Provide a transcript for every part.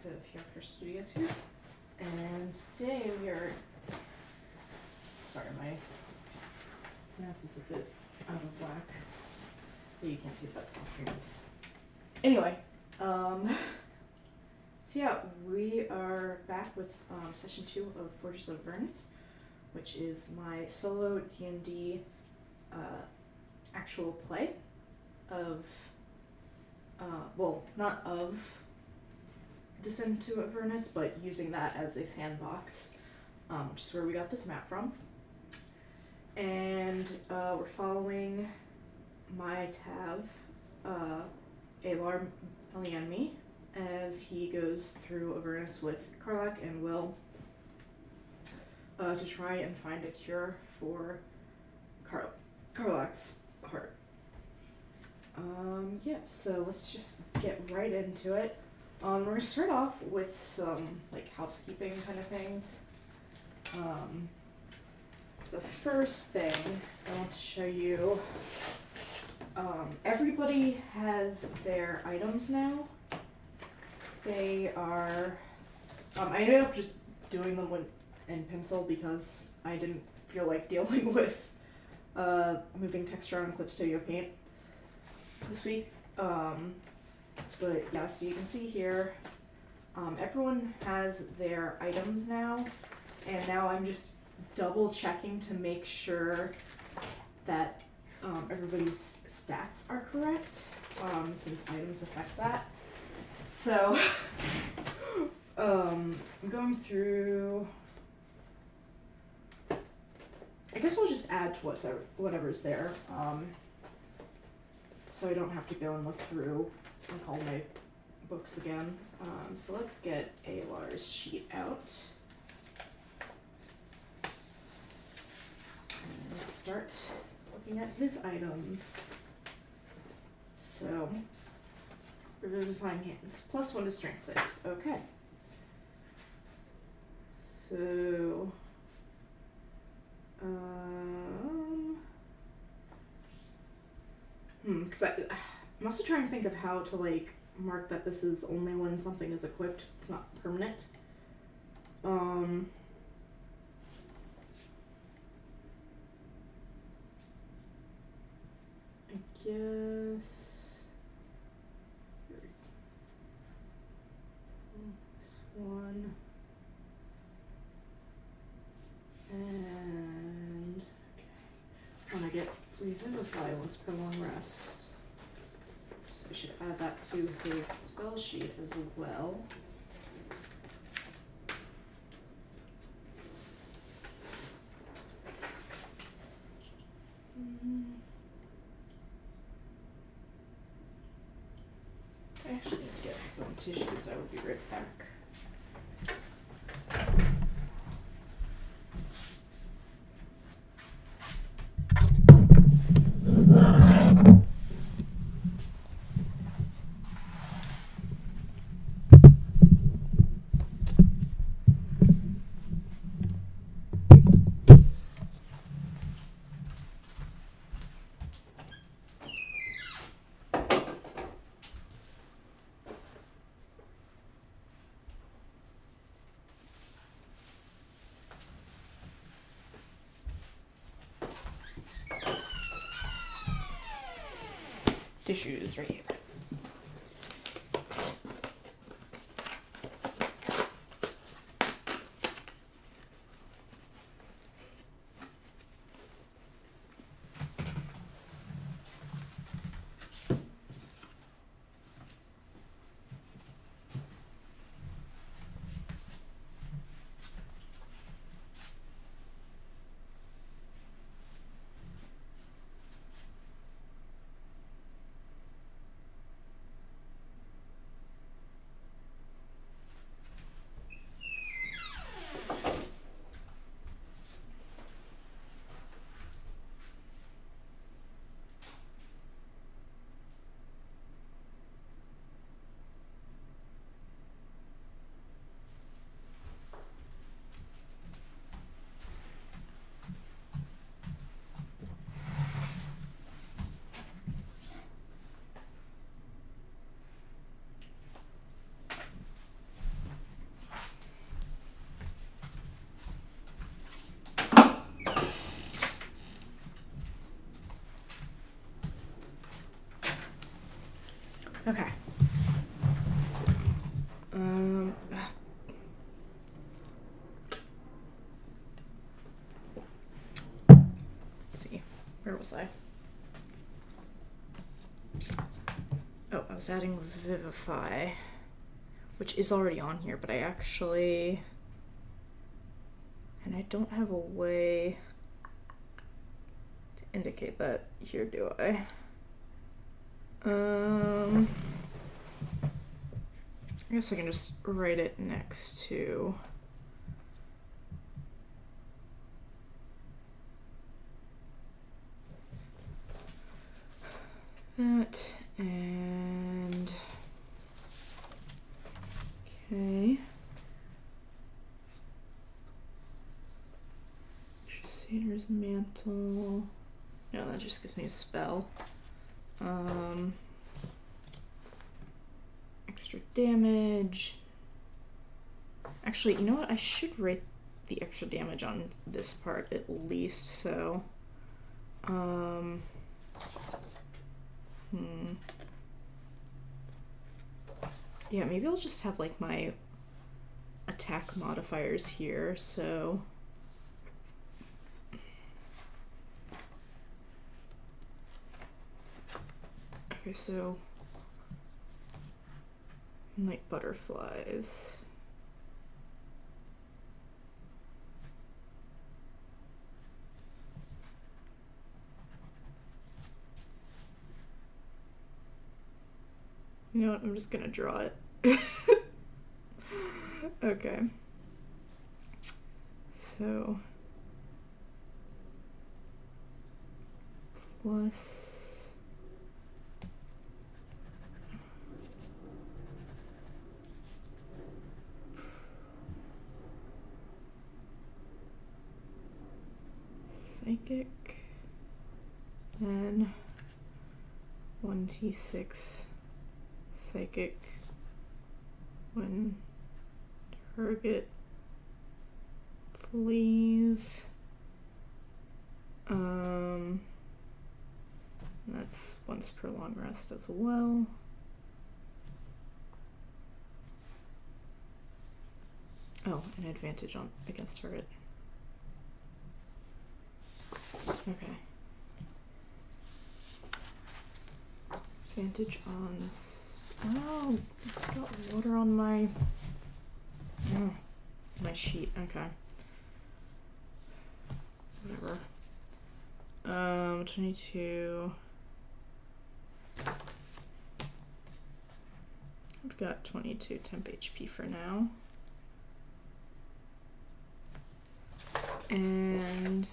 to Fiacre Studios here, and today we are, sorry, my map is a bit out of whack. You can't see that off screen. Anyway, so yeah, we are back with session 2 of Fortress of Avernus, which is my solo D&D actual play of, well, not of Into Avernus, but using that as a sandbox, which is where we got this map from. And we're following my Tav, Aelar me, as he goes through Avernus with Karlach and Wyll to try and find a cure for Karlach's heart. Yeah, so let's just get right into it. We're gonna start off with some like housekeeping kind of things. So the first thing is I want to show you, everybody has their items now. They are, I ended up just doing them in pencil because I didn't feel like dealing with moving text around in Clip Studio Paint this week. But yeah, so you can see here, everyone has their items now, and now I'm just double checking to make sure that everybody's stats are correct, since items affect that. So, I'm going through, I guess I'll just add to whatever's there, so I don't have to go and look through and all my books again. So let's get Aelar's sheet out. And let's start looking at his items. So, Revivifying Hands, +1 to Strength 6, okay. So, because I'm also trying to think of how to like mark that this is only when something is equipped, it's not permanent. I guess this one, and okay. When I get Revivify once per long rest. So I should add that to his spell sheet as well. I actually need to get some tissues. I will be right back. Tissues right here. Let's see. Where was I? Oh, I was adding Vivify, which is already on here, but I actually... And I don't have a way to indicate that here, do I? I guess I can just write it next to... that, and... Okay. Crusader's Mantle... No, that just gives me a spell. Extra damage. Actually, you know what? I should write the extra damage on this part at least, so... Yeah, maybe I'll just have, like, my attack modifiers here, so... Okay, so... like butterflies. You know what? I'm just gonna draw it. Okay. So... plus... psychic, then 1d6 psychic when target flees. That's once per long rest as well. Oh, an advantage on against target. Okay. Advantage on... oh, I got water on my... oh, my sheet. Okay. Whatever. 22... I've got 22 temp HP for now. And...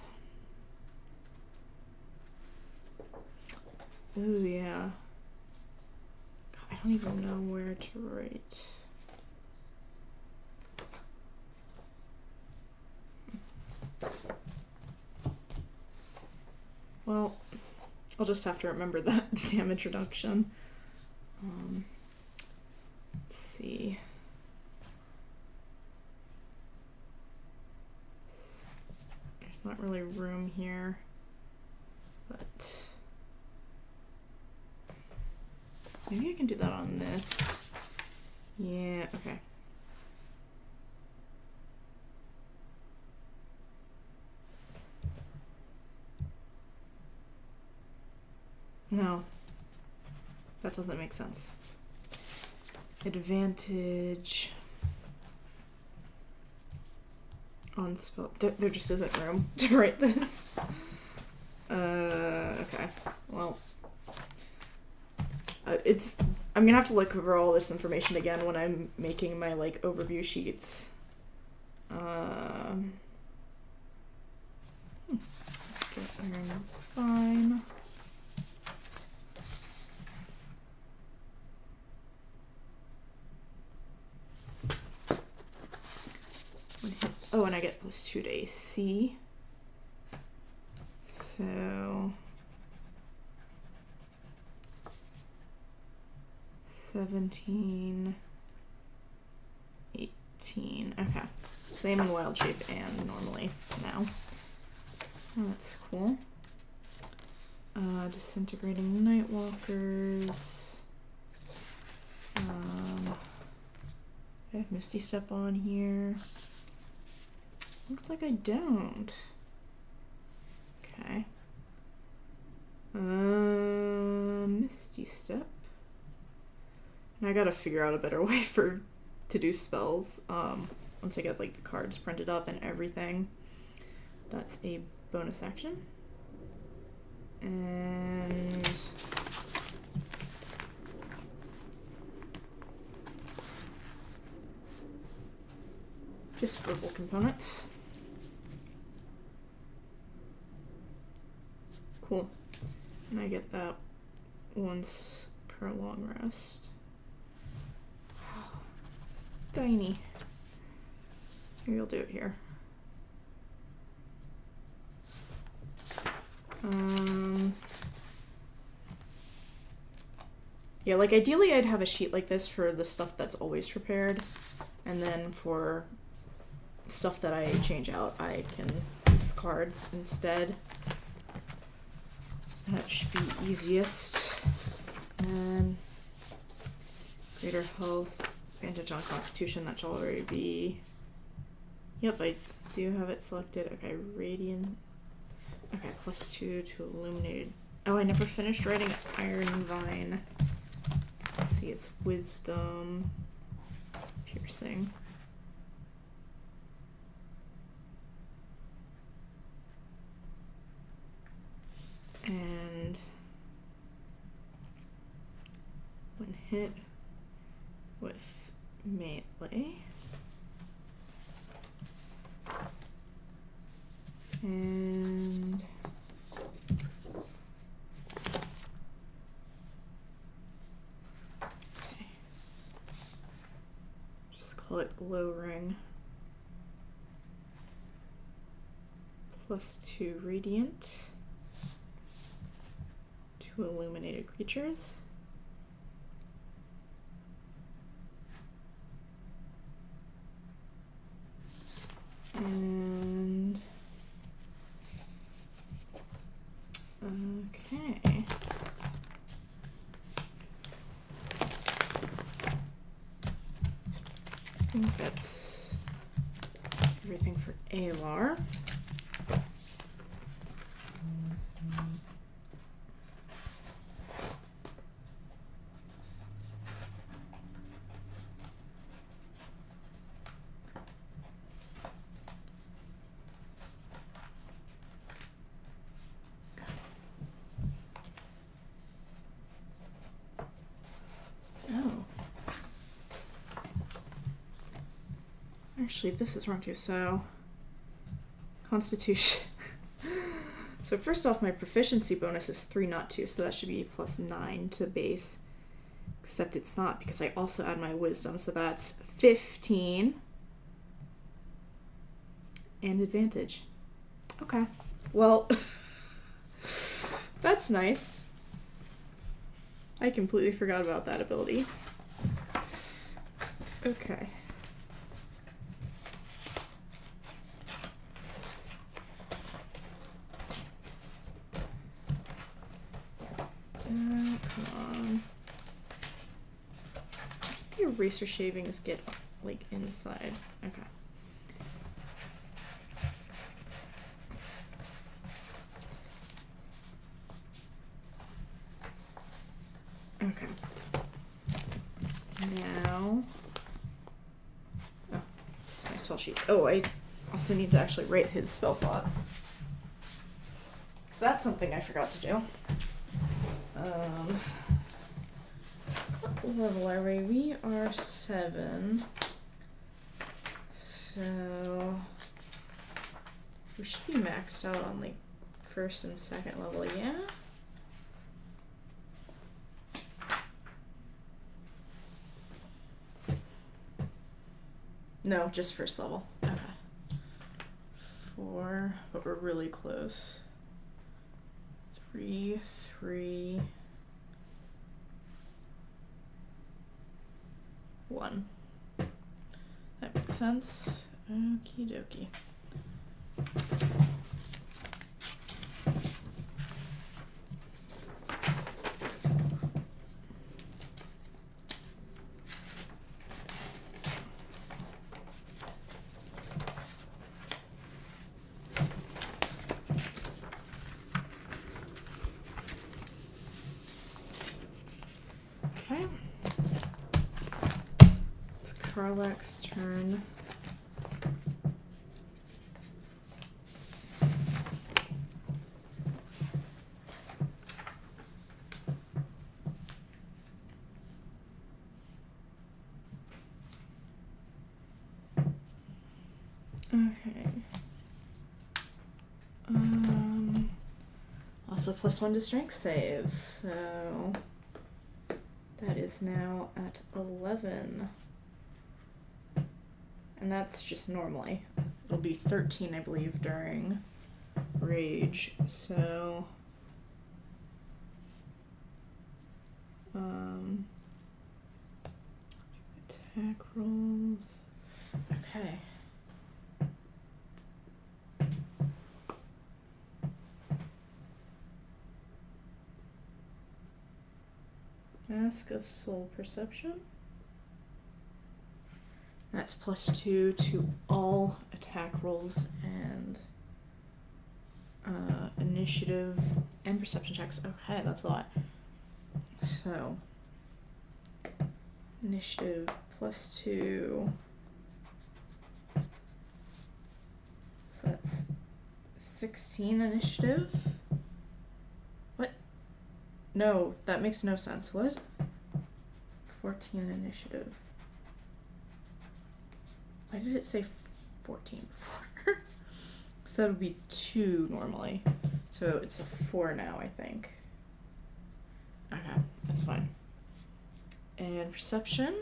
ooh, yeah. God, I don't even know where to write. Well, I'll just have to remember that damage reduction. Let's see. There's not really room here, but maybe I can do that on this. Yeah, okay. No, that doesn't make sense. Advantage on spell. There just isn't room to write this. Okay. Well, I'm gonna have to look over all this information again when I'm making my like overview sheets. Let's get iron fine. Oh, and I get +2 to AC. So 17, 18. Okay. Same in wild shape and normally now. Oh, that's cool. Disintegrating Nightwalkers. I have Misty Step on here. Looks like I don't. Okay. Misty Step. And I gotta figure out a better way to do spells. Once I get like the cards printed up and everything. That's a bonus action. And just verbal components. Cool. And I get that once per long rest. Wow, it's tiny. Maybe I'll do it here. Yeah, like ideally I'd have a sheet like this for the stuff that's always prepared, and then for stuff that I change out, I can use cards instead. That should be easiest. And greater health, advantage on constitution, that should already be... Yep, I do have it selected. Okay, radiant. Okay, +2 to illuminated. Oh, I never finished writing Iron Vine. Let's see, it's wisdom, piercing. And when hit with melee, and okay. Just call it glow ring. +2 radiant to illuminated creatures. And okay. I think that's everything for Aelar. Actually, this is wrong too, so Constitution. So first off, my proficiency bonus is 3, not 2, so that should be +9 to base. Except it's not, because I also add my wisdom, so that's 15. And advantage. Okay. Well, that's nice. I completely forgot about that ability. Okay. Come on. The eraser shavings get like inside. Okay. Okay. Now, oh, my spell sheets. Oh, I also need to actually write his spell slots. So that's something I forgot to do. What level are we? We are 7. So we should be maxed out on like 1st and 2nd level, yeah? No, just 1st level. Okay. 4, but we're really close. 3, 3, 1. That makes sense. Okie dokie. Karlach's turn. Okay. Also +1 to strength saves, so that is now at 11. And that's just normally. It'll be 13, I believe, during rage, so attack rolls. Okay. Mask of Soul Perception. That's +2 to all attack rolls and initiative and perception checks. Okay, that's a lot. So, initiative +2. So that's 16 initiative. What? No, that makes no sense. What? 14 initiative. Why did it say 14 before? So that would be 2 normally. So it's a 4 now, I think. Okay, that's fine. And perception.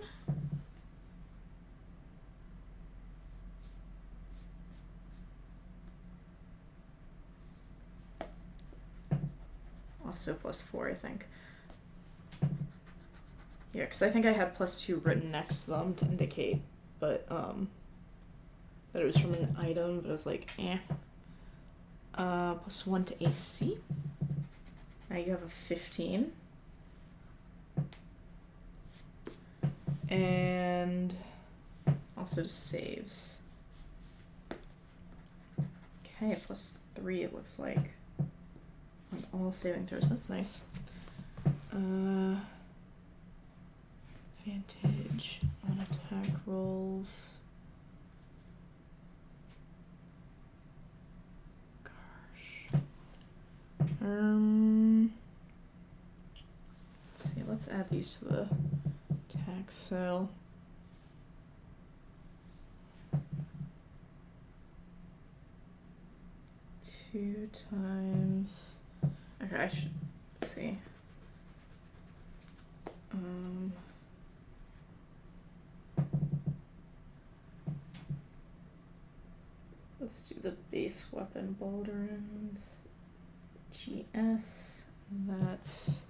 Also +4, I think. Yeah, because I think I had +2 written next to them to indicate, but that it was from an item, but I was like, eh. +1 to AC. Now you have a 15. And also to saves. Okay, +3 it looks like. On all saving throws, that's nice. Advantage on attack rolls. Gosh. Let's see, let's add these to the attack cell. Two times. Okay, I should see. Let's do the base weapon Baldurins. GS. And that's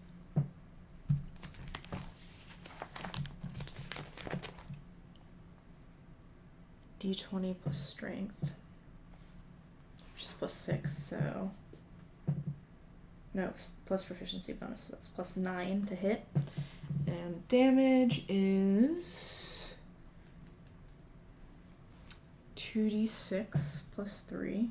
D20 plus strength, which is +6, so no, plus proficiency bonus, so that's +9 to hit. And damage is 2d6 plus 3.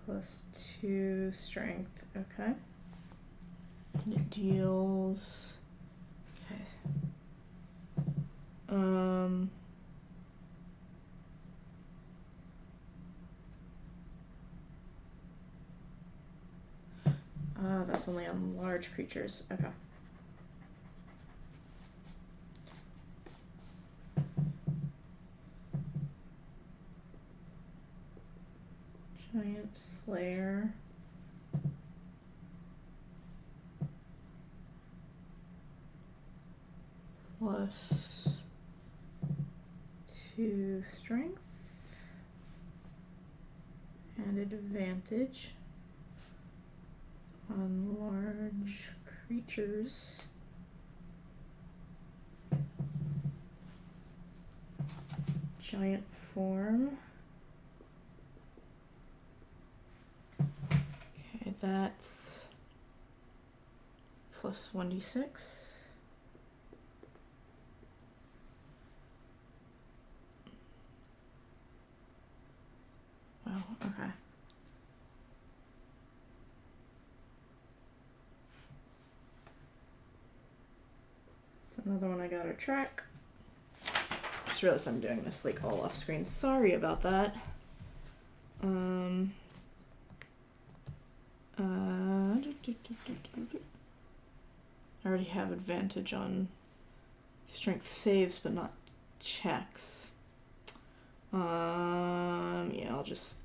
+2 strength, okay. And it deals, okay. That's only on large creatures, okay. Giant Slayer. +2 strength. And advantage on large creatures. Giant form. Okay, that's +1d6. Wow, okay. another one I gotta track. Just realized I'm doing this like all off screen. Sorry about that. I already have advantage on strength saves, but not checks. Yeah, I'll just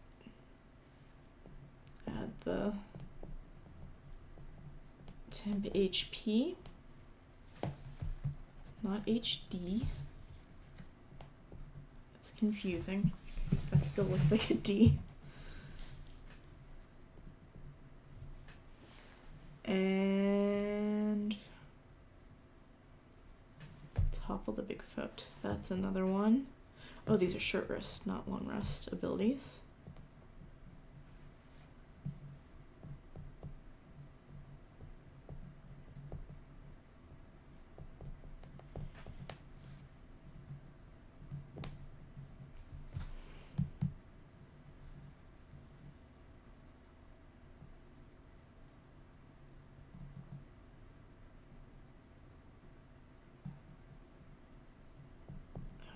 add the temp HP, not HD. That's confusing. That still looks like a D. And topple the Bigfoot. That's another one. Oh, these are short rest, not long rest abilities.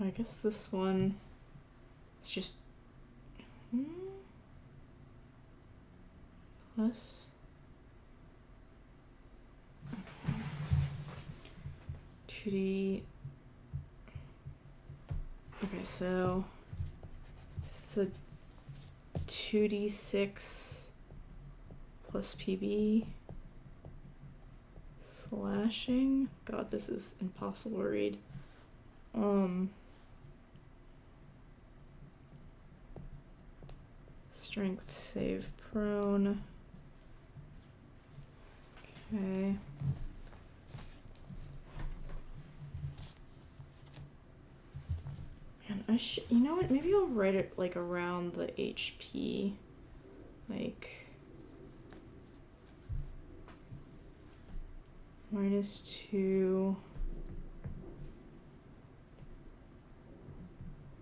I guess this one is just plus. Okay. 2D. Okay, so it's a 2d6 plus PB slashing. God, this is impossible to read. Strength save prone. Okay. Man, you know what? Maybe I'll write it like around the HP. Like -2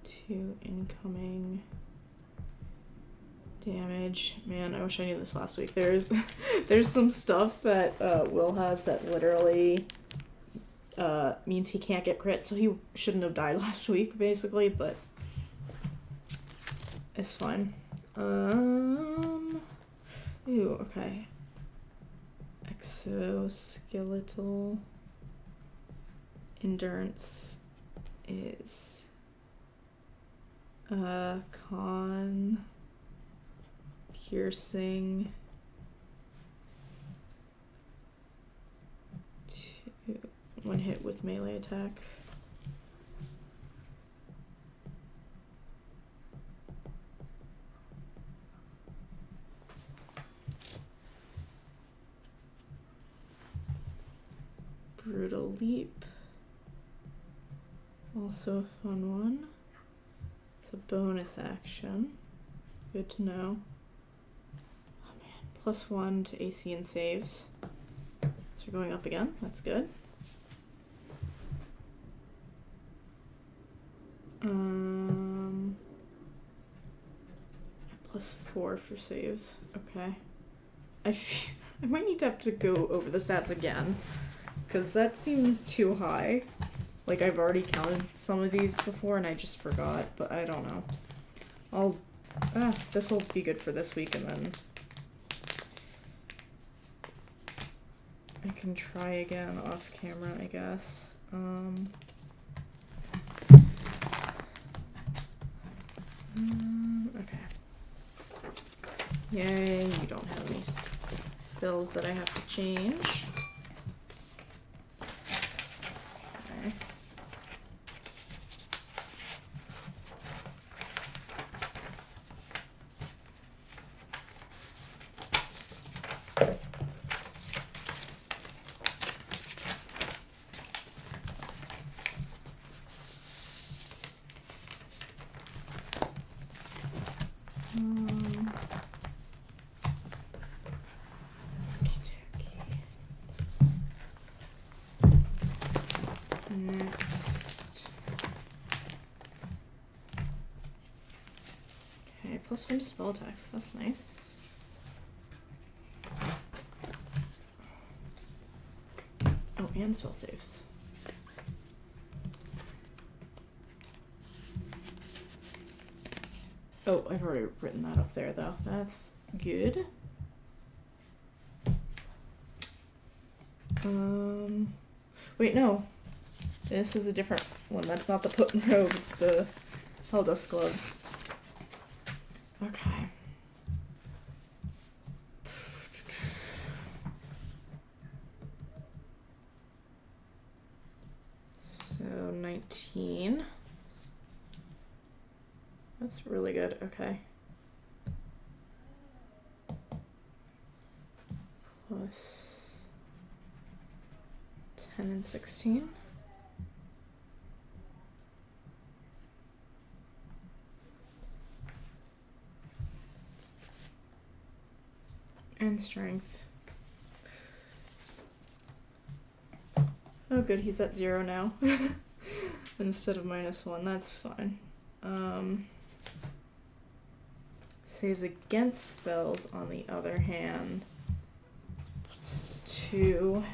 to incoming damage. Man, I wish I knew this last week. There's some stuff that Wyll has that literally means he can't get crit, so he shouldn't have died last week, basically, but it's fine. Ooh, okay. Exoskeletal endurance is con piercing 1 hit with melee attack. Brutal leap. Also a fun one. It's a bonus action. Good to know. Oh man, +1 to AC and saves. So we're going up again. That's good. +4 for saves. Okay. I might need to have to go over the stats again, because that seems too high. Like, I've already counted some of these before and I just forgot, but I don't know. This'll be good for this week, and then I can try again off camera, I guess. Okay. Yay, you don't have any spells that I have to change. Okay. Next. Okay, +1 to spell attacks. That's nice. Oh, and spell saves. Oh, I've already written that up there, though. That's good. Wait, no. This is a different one. That's not the potent robe, it's the Helldust gloves. Okay. So, 19. That's really good, okay. Plus 10 and 16. And strength. Oh good, he's at 0 now. Instead of -1, that's fine. Saves against spells, on the other hand. It's 2.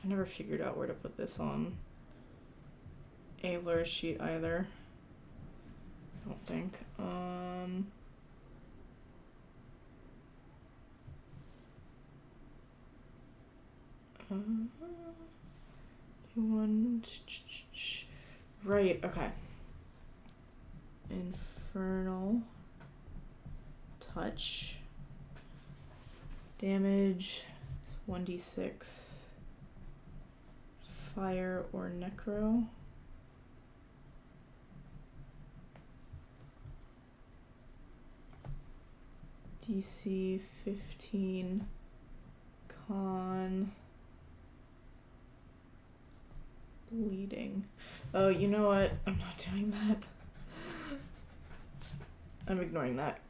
I never figured out where to put this on Aelar's sheet either. I don't think. Right, okay. Infernal touch. Damage 1d6. Fire or necro. DC 15. Con. Bleeding. Oh, you know what? I'm not doing that. I'm ignoring that.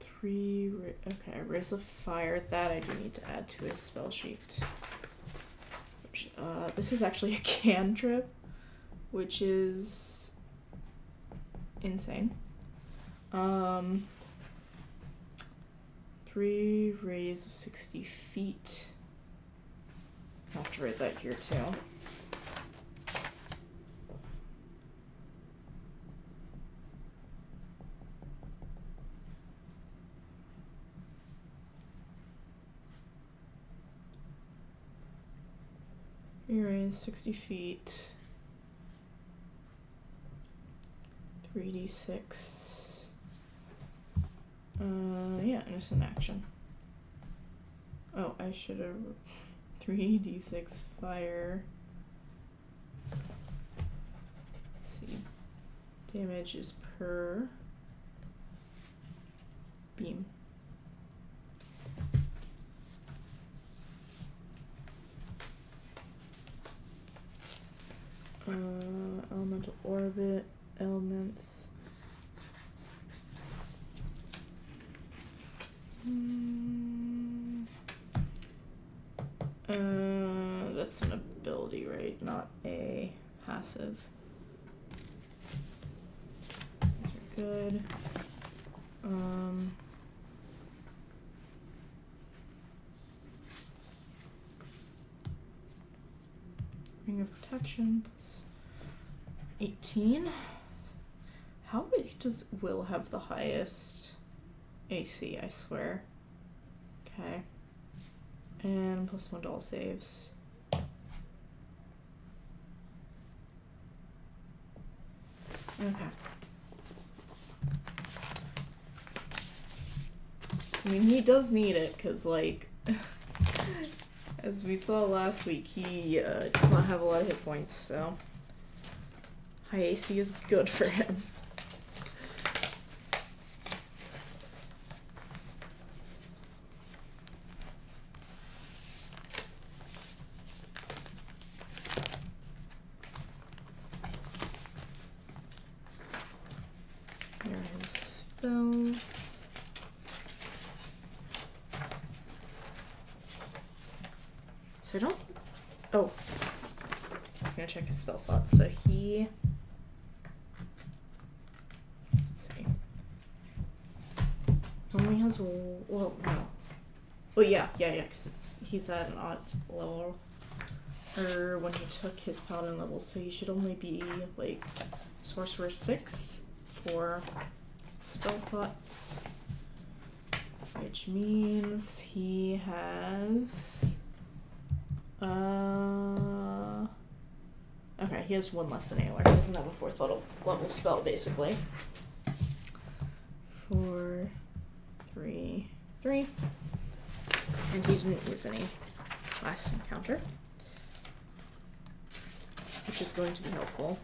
3. Okay, Raise of Fire. That I do need to add to his spell sheet. Which, this is actually a cantrip, which is insane. 3 raise of 60 feet. I have to write that here too. You raise 60 feet. 3d6. Yeah, and it's an action. Oh, I should have 3d6 fire. Let's see. Damage is per beam. Elemental orbit, elements. That's an ability, right? Not a passive. These are good. Ring of Protection plus 18. How does Wyll have the highest AC, I swear? Okay. And +1 to all saves. Okay. I mean, he does need it, because, like, as we saw last week, he does not have a lot of hit points, so high AC is good for him. There are his spells. So I don't... Oh. I'm gonna check his spell slots. So he... Let's see. Only has... Well, no. Well, yeah, because he's at an odd level. or when he took his paladin levels, so he should only be like sorcerer 6 for spell slots, which means he has okay, he has 1 less than Aelar. He doesn't have a 4th level spell, basically. 4, 3, 3. And he didn't use any last encounter, which is going to be helpful.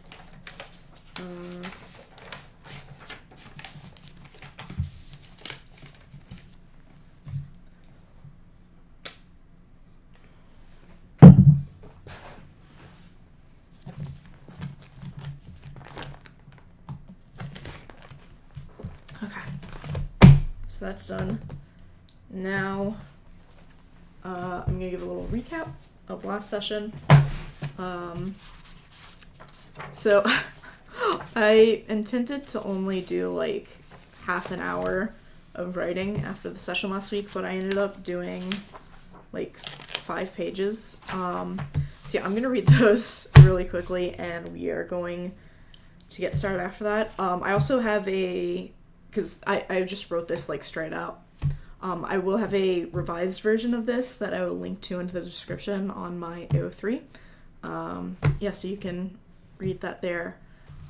So that's done. Now, I'm going to give a little recap of last session. So, I intended to only do like half an hour of writing after the session last week, but I ended up doing like 5 pages. So yeah, I'm going to read those really quickly, and we are going to get started after that. I also have because I just wrote this like straight out. I will have a revised version of this that I will link to into the description on my AO3. Yeah, so you can read that there.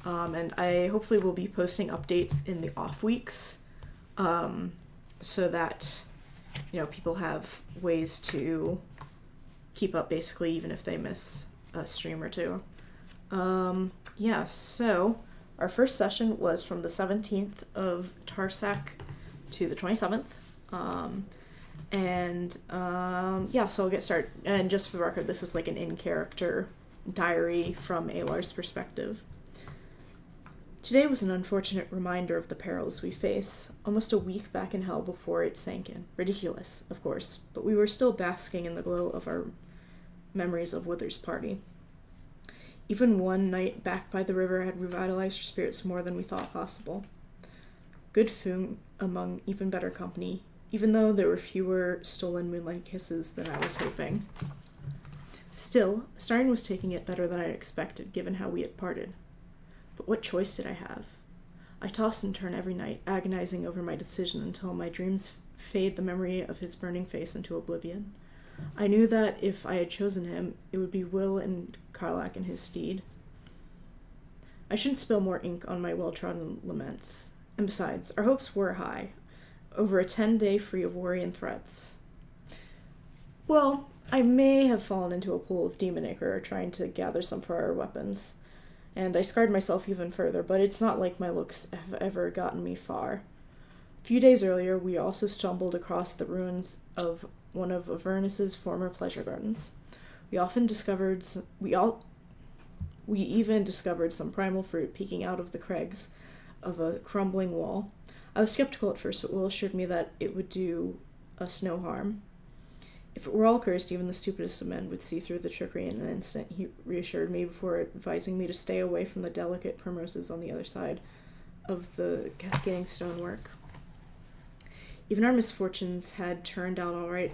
And I hopefully will be posting updates in the off weeks, so that, you know, people have ways to keep up basically even if they miss a stream or two. Yeah, so our first session was from the 17th of Tarsak to the 27th. Yeah, so I'll get started. And just for the record, this is like an in-character diary from Aelar's perspective. Today was an unfortunate reminder of the perils we face, almost a week back in hell before it sank in. Ridiculous, of course, but we were still basking in the glow of our memories of Wither's party. Even one night back by the river had revitalized our spirits more than we thought possible. Good food among even better company, even though there were fewer stolen moonlight kisses than I was hoping. Still, Stein was taking it better than I expected, given how we had parted. But what choice did I have? I tossed and turned every night, agonizing over my decision until my dreams fade the memory of his burning face into oblivion. I knew that if I had chosen him, it would be Wyll and Karlach in his stead. I shouldn't spill more ink on my well-trodden laments. And besides, our hopes were high, over a 10-day free of worry and threats. Well, I may have fallen into a pool of demon ichor trying to gather some for our weapons, and I scarred myself even further, but it's not like my looks have ever gotten me far. A few days earlier, we also stumbled across the ruins of one of Avernus's former pleasure gardens. We even discovered some primal fruit peeking out of the crags of a crumbling wall. I was skeptical at first, but Wyll assured me that it would do us no harm. If it were all cursed, even the stupidest of men would see through the trickery in an instant, he reassured me before advising me to stay away from the delicate primroses on the other side of the cascading stonework. Even our misfortunes had turned out all right.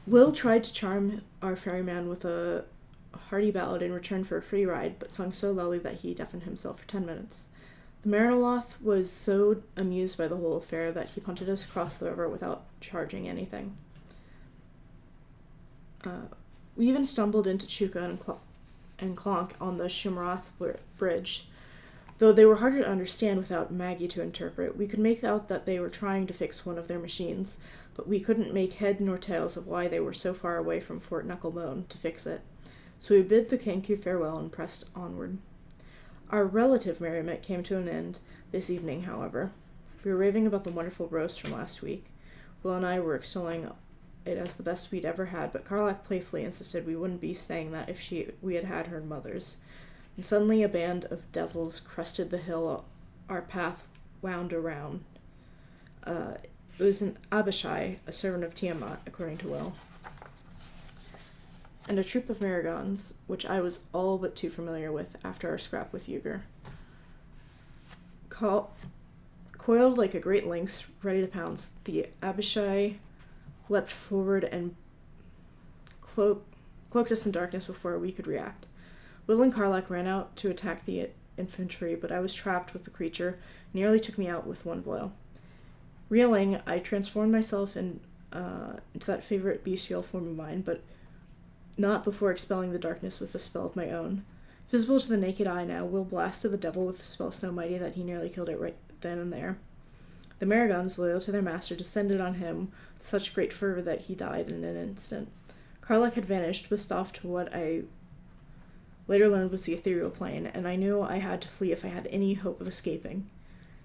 Wyll tried to charm our ferryman with a hearty ballad in return for a free ride, but sung so loudly that he deafened himself for 10 minutes. The Marinoloth was so amused by the whole affair that he punted us across the river without charging anything. We even stumbled into Chuka and Clonk on the Shumroth bridge. Though they were harder to understand without Maggie to interpret, we could make out that they were trying to fix one of their machines, but we couldn't make head nor tails of why they were so far away from Fort Knucklebone to fix it. So we bid the Kenku farewell and pressed onward. Our relative merriment came to an end this evening, however. We were raving about the wonderful roast from last week. Wyll and I were extolling it as the best we'd ever had, but Karlach playfully insisted we wouldn't be saying that if we had her mother's. And suddenly a band of devils crested the hill our path wound around. It was an Abishai, a servant of Tiamat, according to Wyll, and a troop of Merregons, which I was all but too familiar with after our scrap with Uger. Coiled like a great lynx, ready to pounce, the Abishai leapt forward and cloaked us in darkness before we could react. Wyll and Karlach ran out to attack the infantry, but I was trapped with the creature. Nearly took me out with one blow. Reeling, I transformed myself into that favorite bestial form of mine, but not before expelling the darkness with a spell of my own. Visible to the naked eye now, Wyll blasted the devil with a spell so mighty that he nearly killed it right then and there. The Merregons, loyal to their master, descended on him with such great fervor that he died in an instant. Karlach had vanished, whisked off to what I later learned was the ethereal plane, and I knew I had to flee if I had any hope of escaping.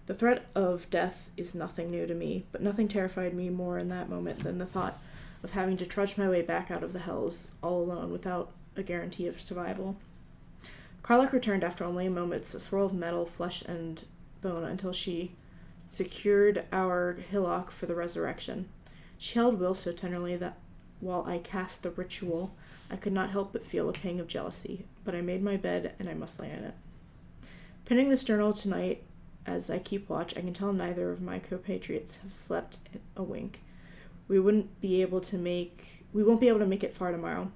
The threat of death is nothing new to me, but nothing terrified me more in that moment than the thought of having to trudge my way back out of the hells all alone without a guarantee of survival. Karlach returned after only a moment, a swirl of metal, flesh, and bone, until she secured our hillock for the resurrection. She held Wyll so tenderly that while I cast the ritual, I could not help but feel a pang of jealousy, but I made my bed and I must lay in it. Pinning this journal tonight, as I keep watch, I can tell neither of my compatriots have slept a wink. We won't be able to make it far tomorrow.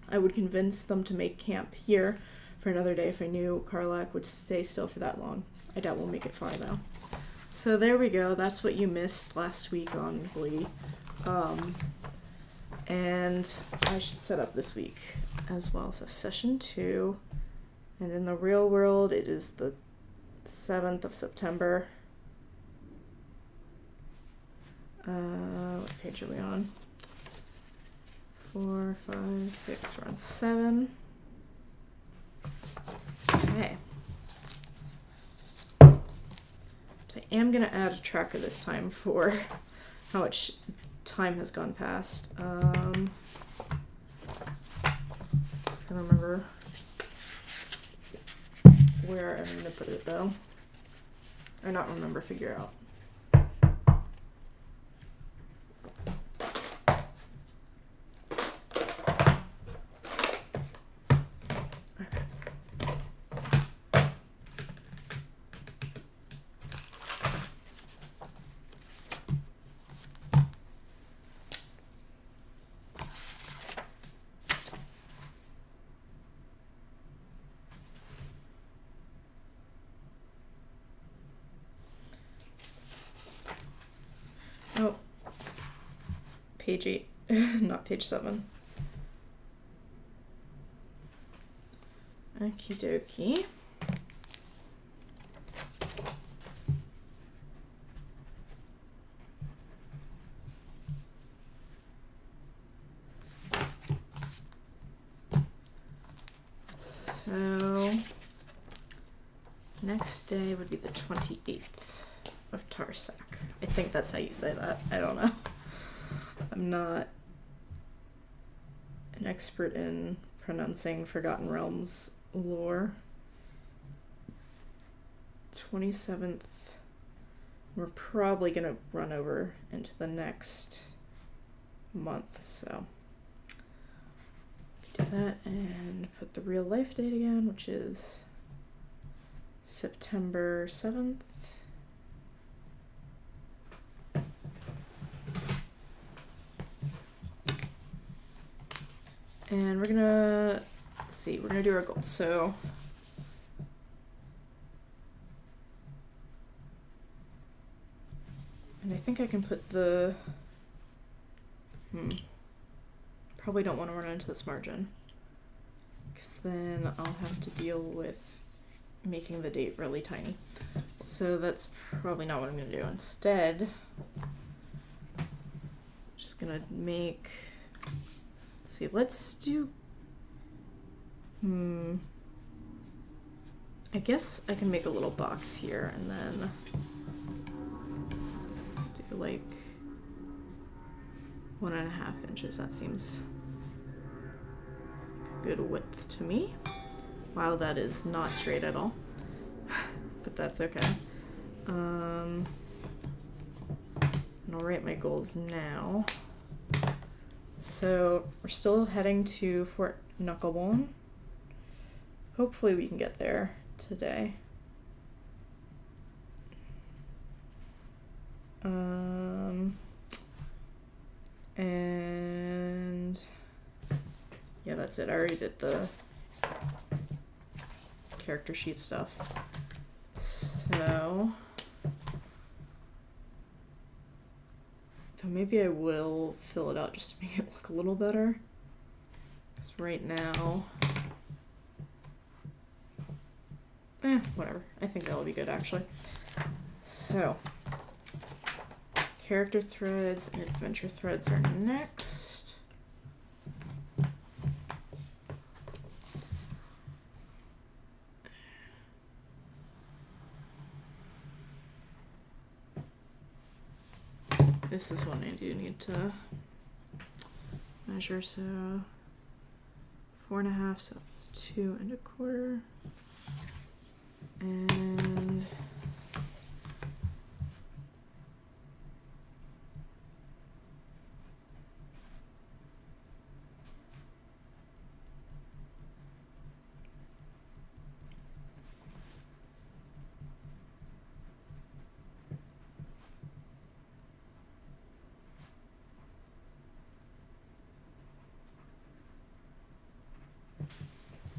I would convince them to make camp here for another day if I knew Karlach would stay still for that long. I doubt we'll make it far, though. So there we go. That's what you missed last week on Glee. And I should set up this week as well. So session 2. And in the real world, it is the 7th of September. What page are we on? 4, 5, 6, we're on 7. Okay. I am going to add a tracker this time for how much time has gone past. I don't remember where I'm going to put it though. Or not remember, figure out. Oh, page 8, not page 7. Okie dokie. So, next day would be the 28th of Tarsak. I think that's how you say that. I don't know. I'm not an expert in pronouncing Forgotten Realms lore. 27th. We're probably going to run over into the next month, so do that and put the real life date again, which is September 7th. And we're gonna, let's see, we're gonna do our goals. So, and I think I can put the, probably don't want to run into this margin, because then I'll have to deal with making the date really tiny. So that's probably not what I'm gonna do. Instead, I'm just gonna make, see, let's do, I guess I can make a little box here and then do like 1.5 inches. That seems like a good width to me. Wow, that is not straight at all, but that's okay. And I'll write my goals now. So we're still heading to Fort Knucklebone. Hopefully we can get there today. And yeah, that's it. I already did the character sheet stuff. So maybe I will fill it out just to make it look a little better. Because right now, whatever. I think that'll be good actually. So, character threads and adventure threads are next. This is one I do need to measure, so 4.5, so that's 2.25. And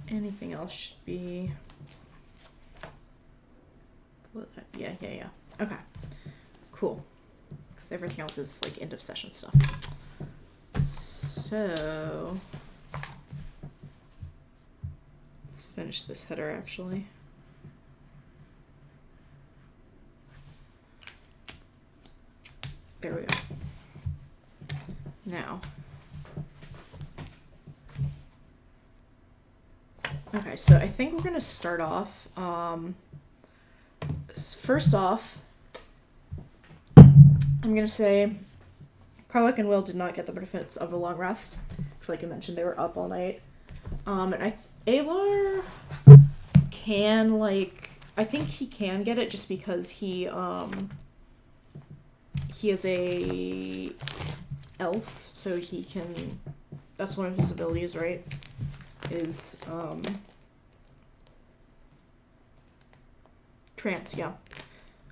anything else should be, yeah. Okay, cool. Because everything else is like end of session stuff. So let's finish this header actually. There we go. Now, okay, so I think we're gonna start off. First off, I'm gonna say Karlach and Wyll did not get the benefits of a long rest, because like I mentioned, they were up all night. And Aelar can, like, I think he can get it just because he is a elf, so he can, that's one of his abilities, right? Is trance, yeah.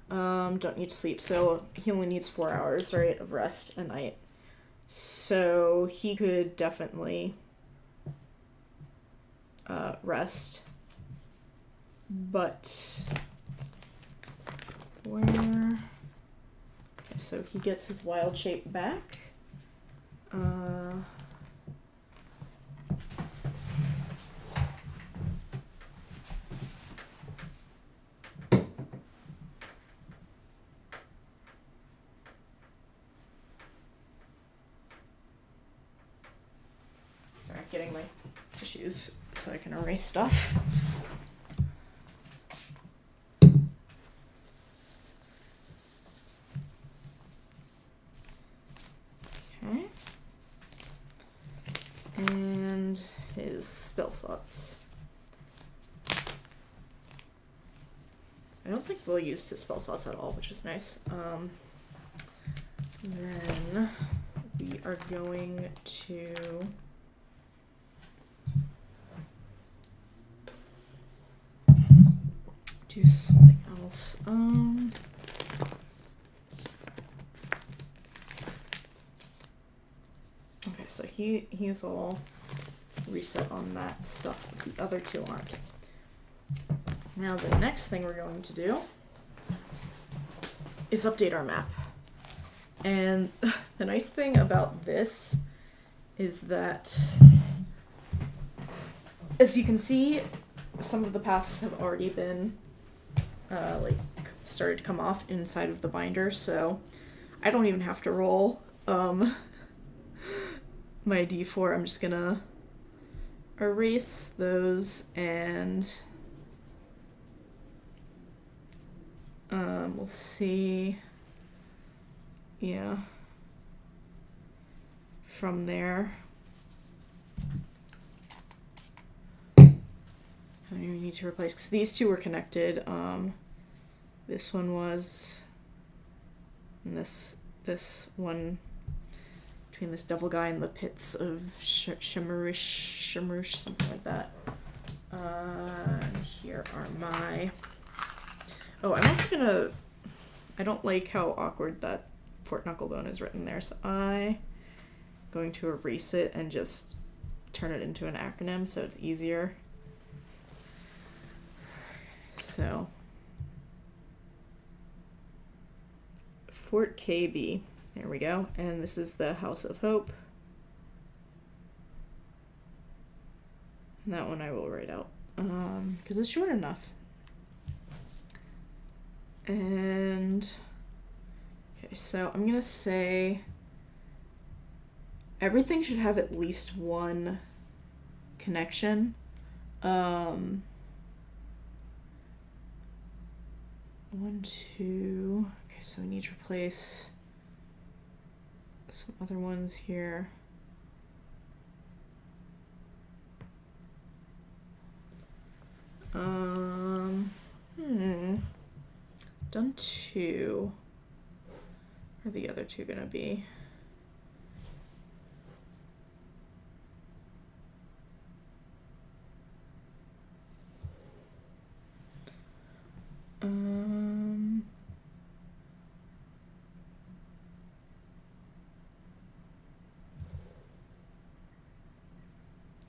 Don't need to sleep, so he only needs 4 hours, right, of rest a night. So he could definitely rest. But where? Okay, so he gets his wild shape back. Sorry, getting my tissues so I can erase stuff. Okay. And his spell slots. I don't think Wyll used his spell slots at all, which is nice. Then we are going to do something else. Okay, so he's all reset on that stuff, but the other two aren't. Now the next thing we're going to do is update our map. And the nice thing about this is that, as you can see, some of the paths have already been started to come off inside of the binder, so I don't even have to roll my d4. I'm just gonna erase those and we'll see, yeah, from there. How many we need to replace? Because these two were connected. This one was, and this one between this devil guy and the pits of Shimmerish, something like that. Here are my. Oh, I'm also gonna. I don't like how awkward that Fort Knucklebone is written there, so I'm going to erase it and just turn it into an acronym so it's easier. So, Fort KB. There we go. And this is the House of Hope. And that one I will write out because it's short enough. And okay, so I'm gonna say everything should have at least one connection. 1, 2. Okay, so we need to replace some other ones here. Done 2. Where are the other 2 gonna be?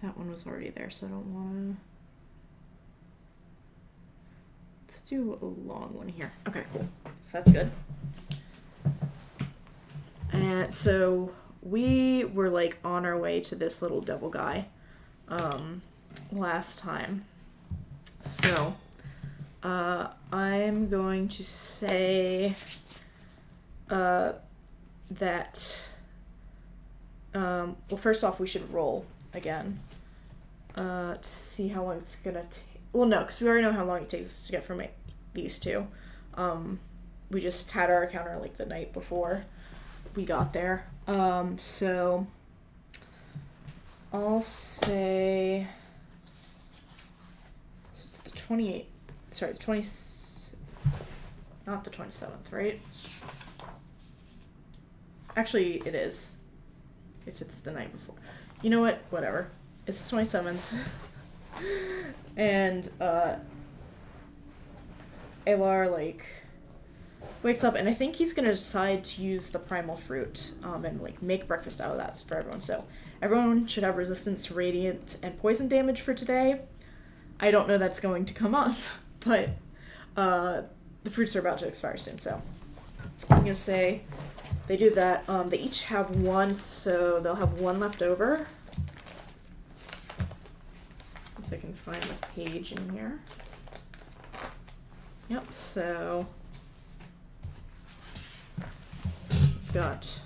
That one was already there, so I don't wanna. Let's do a long one here. Okay, cool. So that's good. And so we were like on our way to this little devil guy last time. So I'm going to say that well, first off, we should roll again to see how long it's gonna take. Well, no, because we already know how long it takes us to get from these 2. We just had our encounter like the night before we got there. So I'll say so it's the 28th. Sorry, the 20. Not the 27th, right? Actually, it is. If it's the night before. You know what? Whatever. It's the 27th. And Aelar like wakes up, and I think he's gonna decide to use the primal fruit and like make breakfast out of that for everyone. So everyone should have resistance to radiant and poison damage for today. I don't know that's going to come up, but the fruits are about to expire soon, so I'm gonna say they do that. They each have 1, so they'll have 1 left over. So I can find the page in here. Yep, so we've got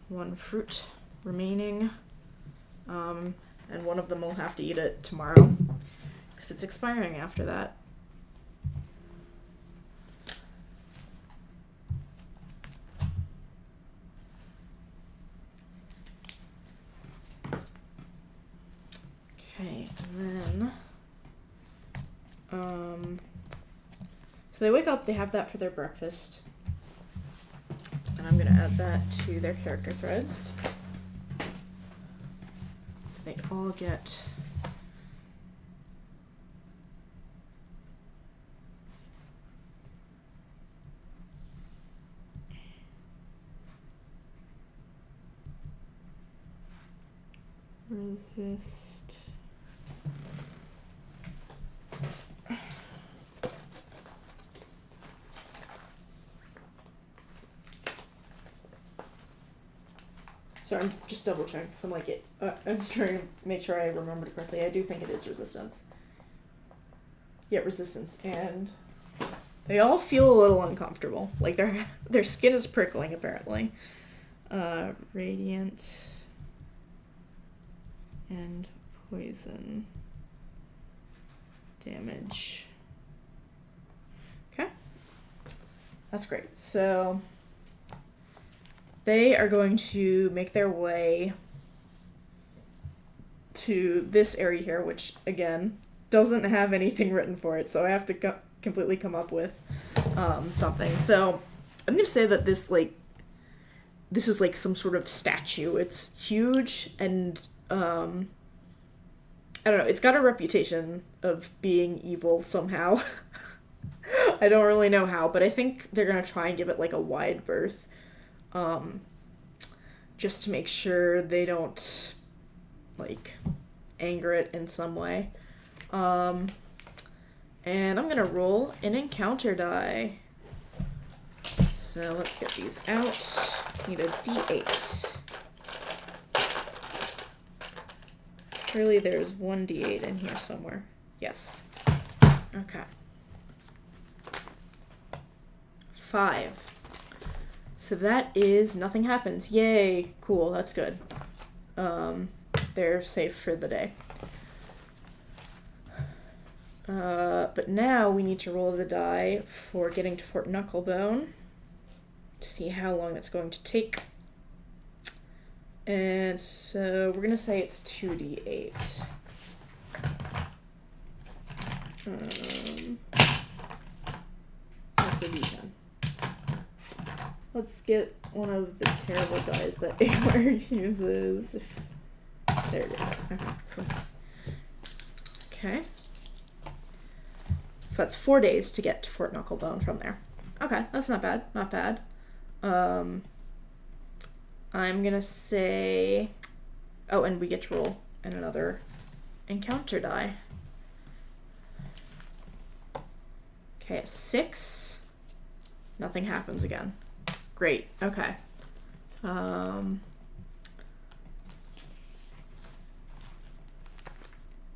1 fruit remaining, and one of them will have to eat it tomorrow because it's expiring after that. Okay, and then, so they wake up, they have that for their breakfast, and I'm gonna add that to their character threads, so they all get resist. Sorry, I'm just double checking because I'm like I'm trying to make sure I remembered correctly. I do think it is resistance. Yeah, resistance, and they all feel a little uncomfortable. Like their skin is prickling apparently. Radiant and poison damage. Okay, that's great. So they are going to make their way to this area here, which again doesn't have anything written for it, so I have to completely come up with something. So I'm gonna say that this is like some sort of statue. It's huge, and I don't know, it's got a reputation of being evil somehow. I don't really know how, but I think they're gonna try and give it like a wide berth, just to make sure they don't like, anger it in some way. And I'm gonna roll an encounter die. So let's get these out. Need a D8. Surely there's one D8 in here somewhere. Yes. Okay. 5. So that is nothing happens. Yay. Cool. That's good. They're safe for the day. But now we need to roll the die for getting to Fort Knucklebone to see how long it's going to take. And so we're going to say it's 2d8. That's a d10. Let's get one of the terrible dies that Aelar uses. There it is. Okay. So that's 4 days to get to Fort Knucklebone from there. Okay, that's not bad. Not bad. I'm gonna say... Oh, and we get to roll another encounter die. Okay, 6. Nothing happens again. Great, okay.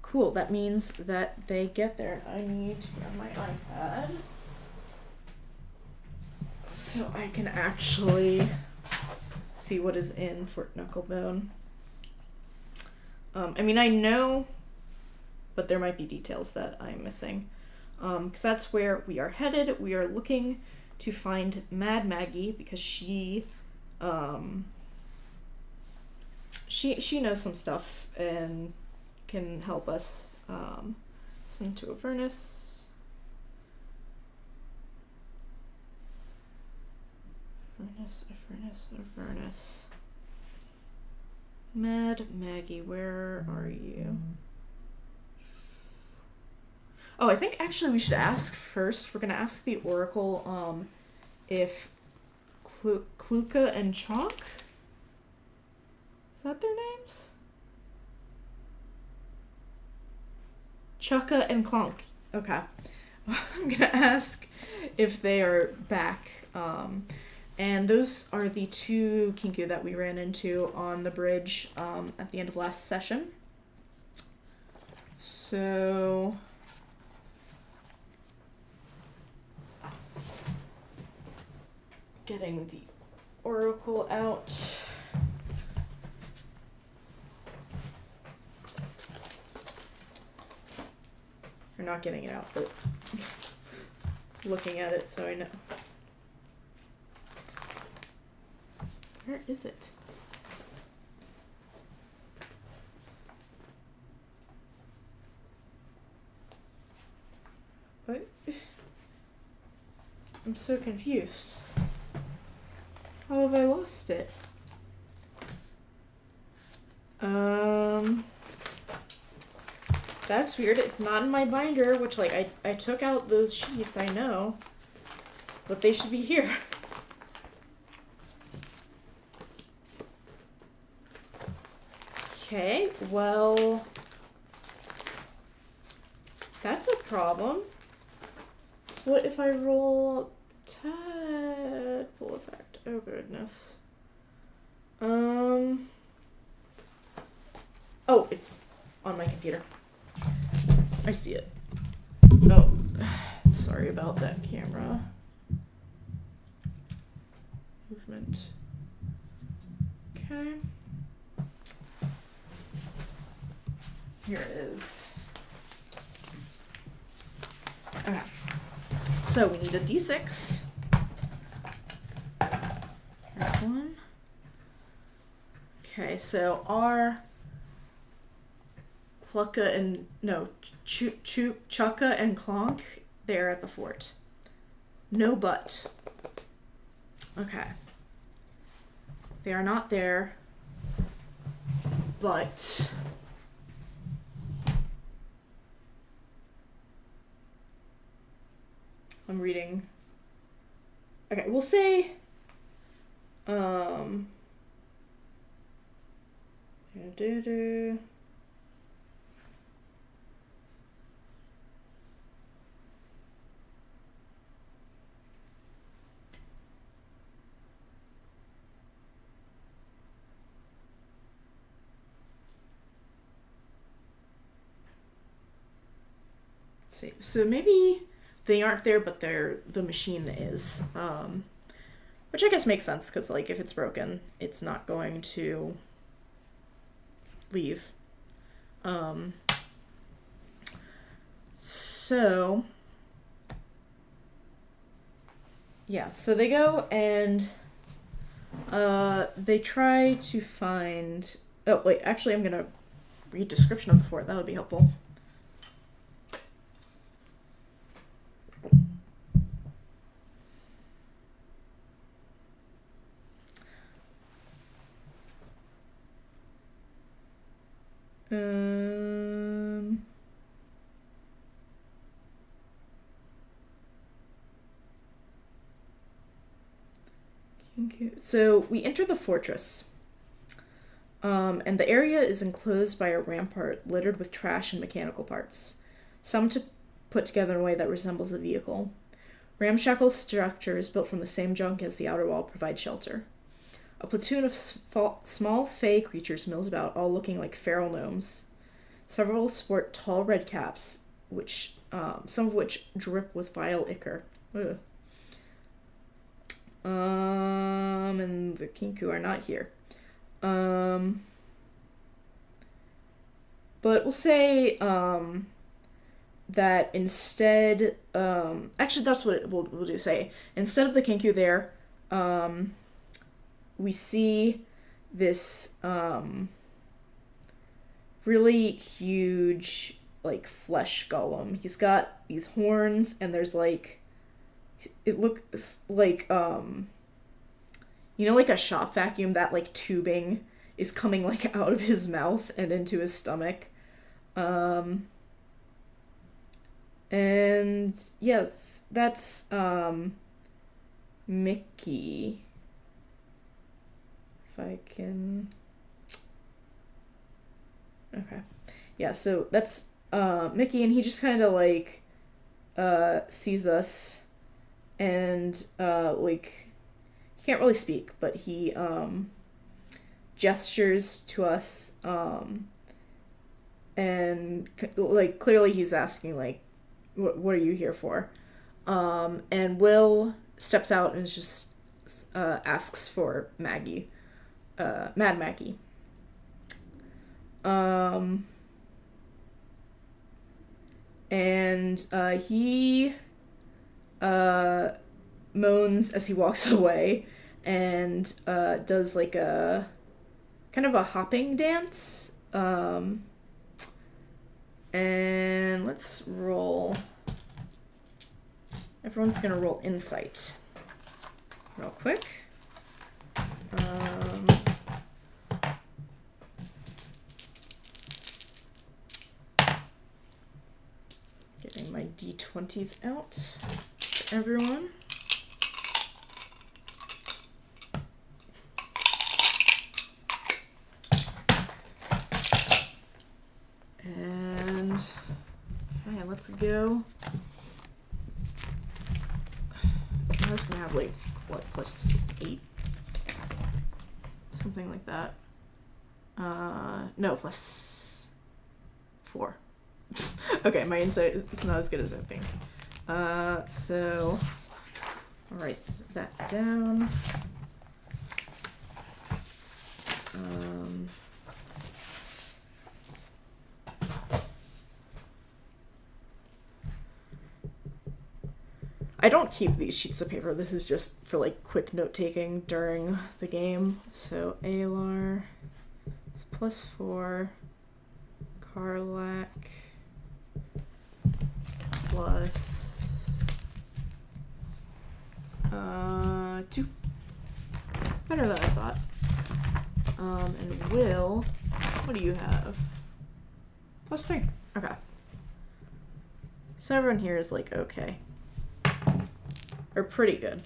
Cool, that means that they get there. I need to get on my iPad so I can actually see what is in Fort Knucklebone. I mean, I know, but there might be details that I'm missing. Because that's where we are headed. We are looking to find Mad Maggie because she knows some stuff and can help us. Into Avernus. Avernus. Mad Maggie, where are you? Oh, I think actually we should ask first. We're gonna ask the Oracle if Kluka and Chalk, is that their names? Chukka and Clonk. Okay. I'm gonna ask if they are back. And those are the 2 Kinku that we ran into on the bridge at the end of last session. So... getting the Oracle out. Or not getting it out, but looking at it so I know. Where is it? What? I'm so confused. How have I lost it? That's weird. It's not in my binder, which, like, I took out those sheets, I know. But they should be here. Okay, well... that's a problem. So what if I roll... Tadpole effect? Oh, goodness. Oh, it's on my computer. I see it. Oh, sorry about that camera. Movement. Okay. Here it is. Okay. So we need a D6. Here's one. Okay, so our Chukka and Clonk, they're at the fort. No but. Okay. They are not there, but I'm reading. Okay, we'll say see. So maybe they aren't there, but the machine is. Which I guess makes sense, because, like, if it's broken, it's not going to leave. So, yeah, so they go and they try to find... Oh, wait, actually I'm going to read description of the fort. That would be helpful. So we enter the fortress, and the area is enclosed by a rampart littered with trash and mechanical parts, some to put together in a way that resembles a vehicle. Ramshackle structures built from the same junk as the outer wall provide shelter. A platoon of small fey creatures mills about, all looking like feral gnomes. Several sport tall red caps, which some of which drip with vile ichor. Ugh. And the Kinku are not here. But we'll say that instead, actually that's what we'll do. Say instead of the Kinku there, we see this really huge, like, flesh golem. He's got these horns, and there's like, it looks like you know, like a shop vacuum, that like tubing is coming like out of his mouth and into his stomach. And yes, that's Mickey. If I can... Okay. Yeah, so that's Mickey, and he just kind of like sees us, and like, he can't really speak, but he gestures to us, and like clearly he's asking like, what are you here for? And Wyll steps out and just asks for Maggie, Mad Maggie. And he moans as he walks away, and does like a kind of a hopping dance. And let's roll. Everyone's gonna roll insight real quick. Getting my d20s out for everyone. And okay, let's go. I was gonna have like what, +8? Something like that. No, +4. Okay, my insight is not as good as I think. So I'll write that down. I don't keep these sheets of paper. This is just for like quick note taking during the game. So Aelar is +4. Karlach +2. Better than I thought. And Wyll, what do you have? +3. Okay. So everyone here is like okay. Or pretty good.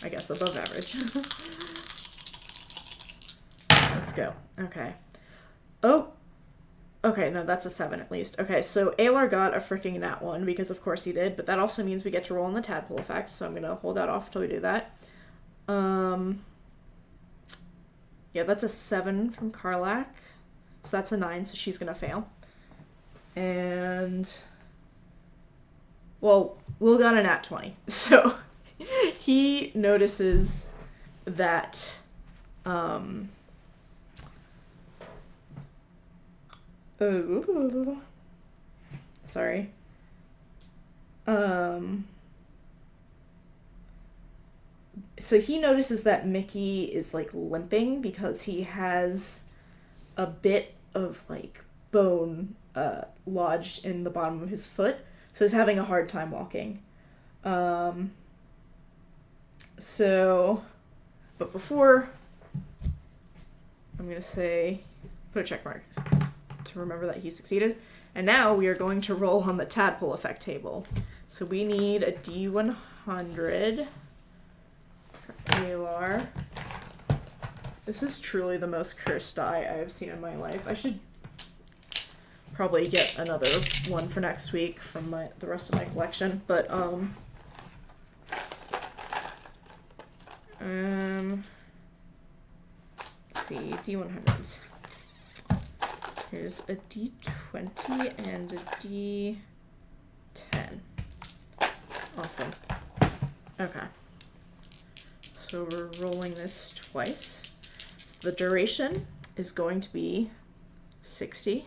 I guess above average. Let's go. Okay. Oh. Okay, no, that's a 7 at least. Okay, so Aelar got a freaking nat 1, because of course he did, but that also means we get to roll on the tadpole effect, so I'm gonna hold that off until we do that. Yeah, that's a 7 from Karlach. So that's a 9, so she's gonna fail. And well, Wyll got a nat 20. So he notices that sorry. So he notices that Mickey is like limping because he has a bit of like bone lodged in the bottom of his foot. So he's having a hard time walking. But before, I'm going to say, put a check mark to remember that he succeeded. And now we are going to roll on the tadpole effect table. So we need a D100 for Aelar. This is truly the most cursed die I have seen in my life. I should probably get another one for next week from the rest of my collection. But, let's see, D100s. Here's a D20 and a D10. Awesome. Okay. So we're rolling this twice. So the duration is going to be 60.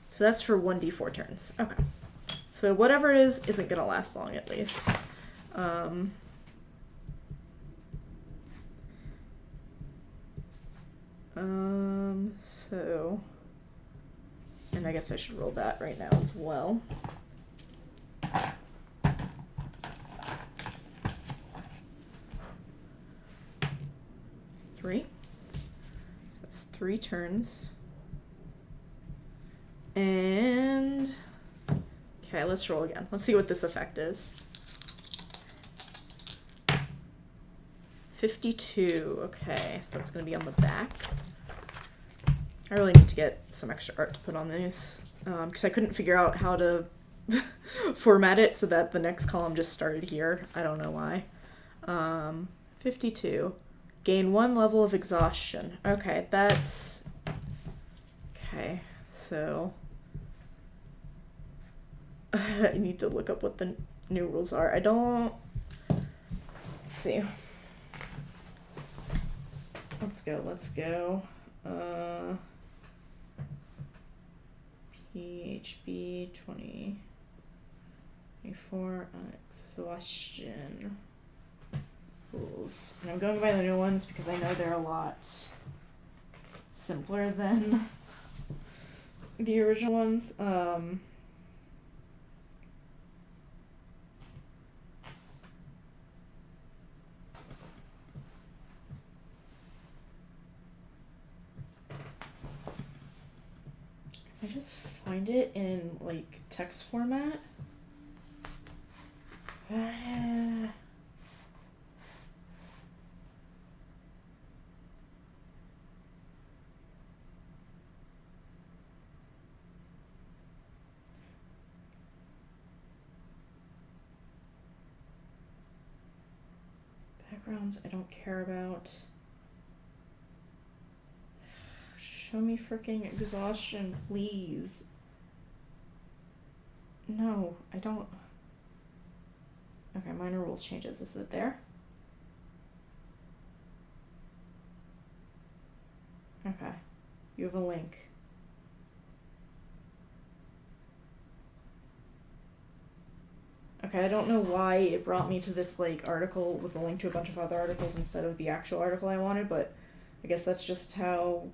So that's for 1d4 turns. Okay. So whatever it is isn't going to last long, at least. So, and I guess I should roll that right now as well. 3. So that's 3 turns. And, okay, let's roll again. Let's see what this effect is. 52, okay, so that's going to be on the back. I really need to get some extra art to put on these, because I couldn't figure out how to format it so that the next column just started here. I don't know why. 52. Gain 1 level of exhaustion. Okay, that's... Okay, so... I need to look up what the new rules are. I don't... Let's see. Let's go. PHB 24 exhaustion rules. And I'm going by the new ones because I know they're a lot simpler than the original ones. I just find it in, like, text format. Backgrounds I don't care about. Show me freaking exhaustion, please. No, I don't. Okay, minor rules changes. Is it there? Okay. You have a link. Okay, I don't know why it brought me to this, like, article with a link to a bunch of other articles instead of the actual article I wanted, but I guess that's just how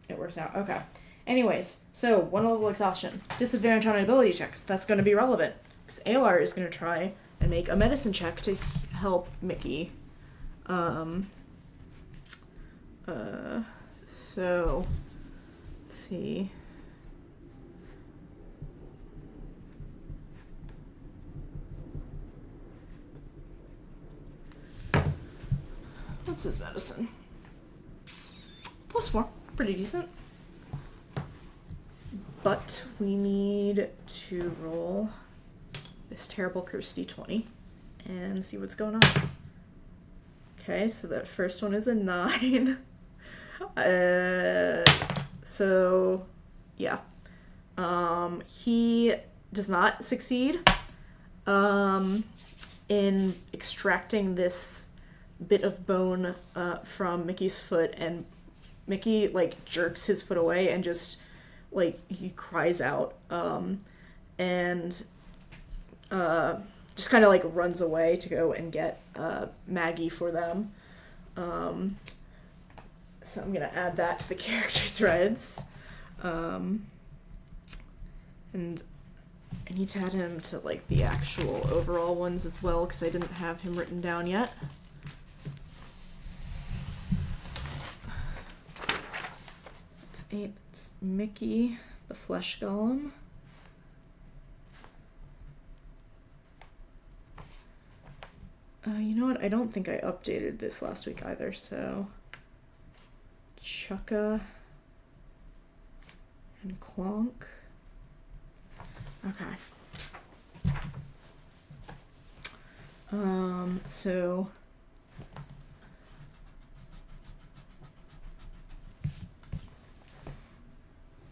it works out. Okay. Anyways, so 1 level exhaustion. Disadvantage on ability checks. That's going to be relevant. Because Aelar is going to try and make a medicine check to help Mickey. So, let's see. What's his medicine? +4. Pretty decent. But we need to roll this terrible curse d20 and see what's going on. Okay, so that first one is a 9. So, yeah. He does not succeed in extracting this bit of bone from Mickey's foot, and Mickey like jerks his foot away and just like he cries out and just kind of like runs away to go and get Maggie for them. So I'm gonna add that to the character threads, and I need to add him to like the actual overall ones as well because I didn't have him written down yet. It's Mickey, the flesh golem. You know what? I don't think I updated this last week either, so Chukka and Clonk. Okay. So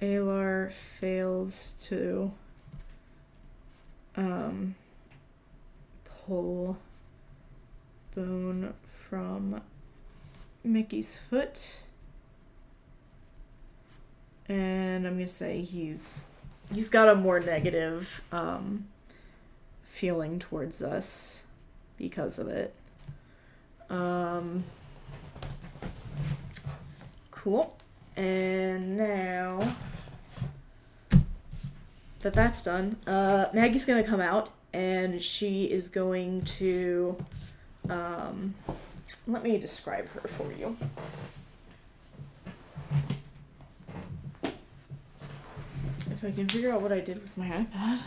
Aelar fails to pull bone from Mickey's foot, and I'm gonna say he's got a more negative feeling towards us because of it. Cool. And now that that's done, Maggie's gonna come out and she is going to let me describe her for you. If I can figure out what I did with my iPad.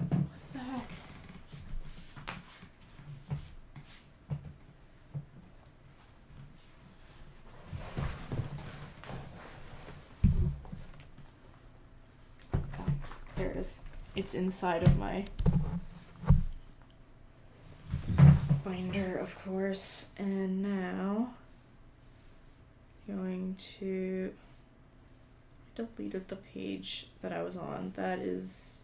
What the heck? There it is. It's inside of my binder, of course. And now going to deleted the page that I was on. That is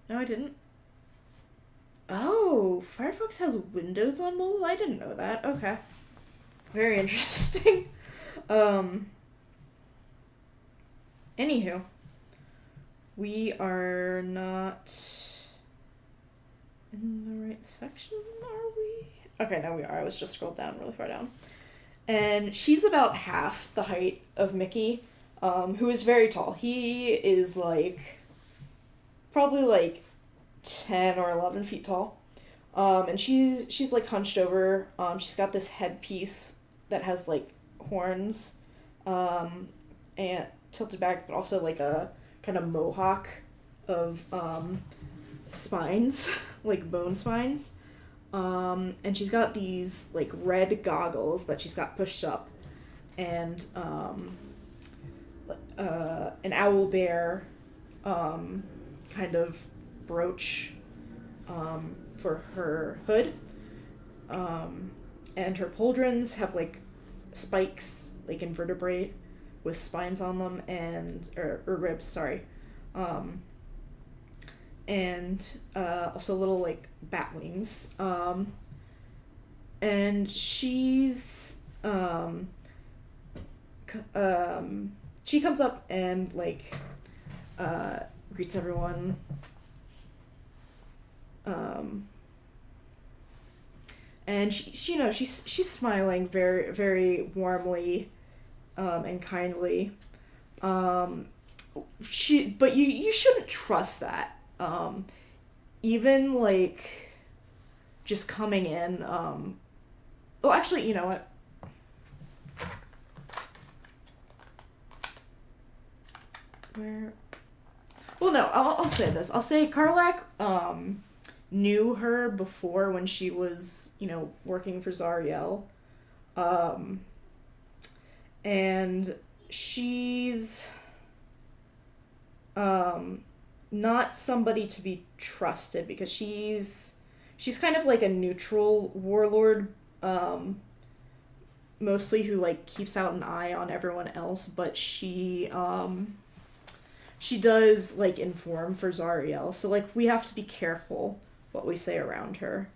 no, I didn't. Oh, Firefox has Windows on mobile? I didn't know that. Okay. Very interesting. Anywho. We are not in the right section, are we? Okay, now we are. I was just scrolled down really far down. And she's about half the height of Mickey, who is very tall. He is like, probably like 10 or 11 feet tall. And she's like hunched over. She's got this headpiece that has like horns, and tilted back, but also like a kind of mohawk of spines, like bone spines. And she's got these like red goggles that she's got pushed up, and an owl bear kind of brooch for her hood. And her pauldrons have like spikes, like invertebrate with spines on them, and or ribs, sorry. And also little like bat wings. And she's she comes up and like greets everyone. And she you know, she's smiling very, very warmly and kindly. But you shouldn't trust that. Even like just coming in. Well, actually, you know what? Where? Well, no. I'll say this. I'll say Karlach knew her before when she was, you know, working for Zariel. And she's not somebody to be trusted because she's kind of like a neutral warlord mostly who like keeps out an eye on everyone else, but she does like inform for Zariel. So like we have to be careful what we say around her.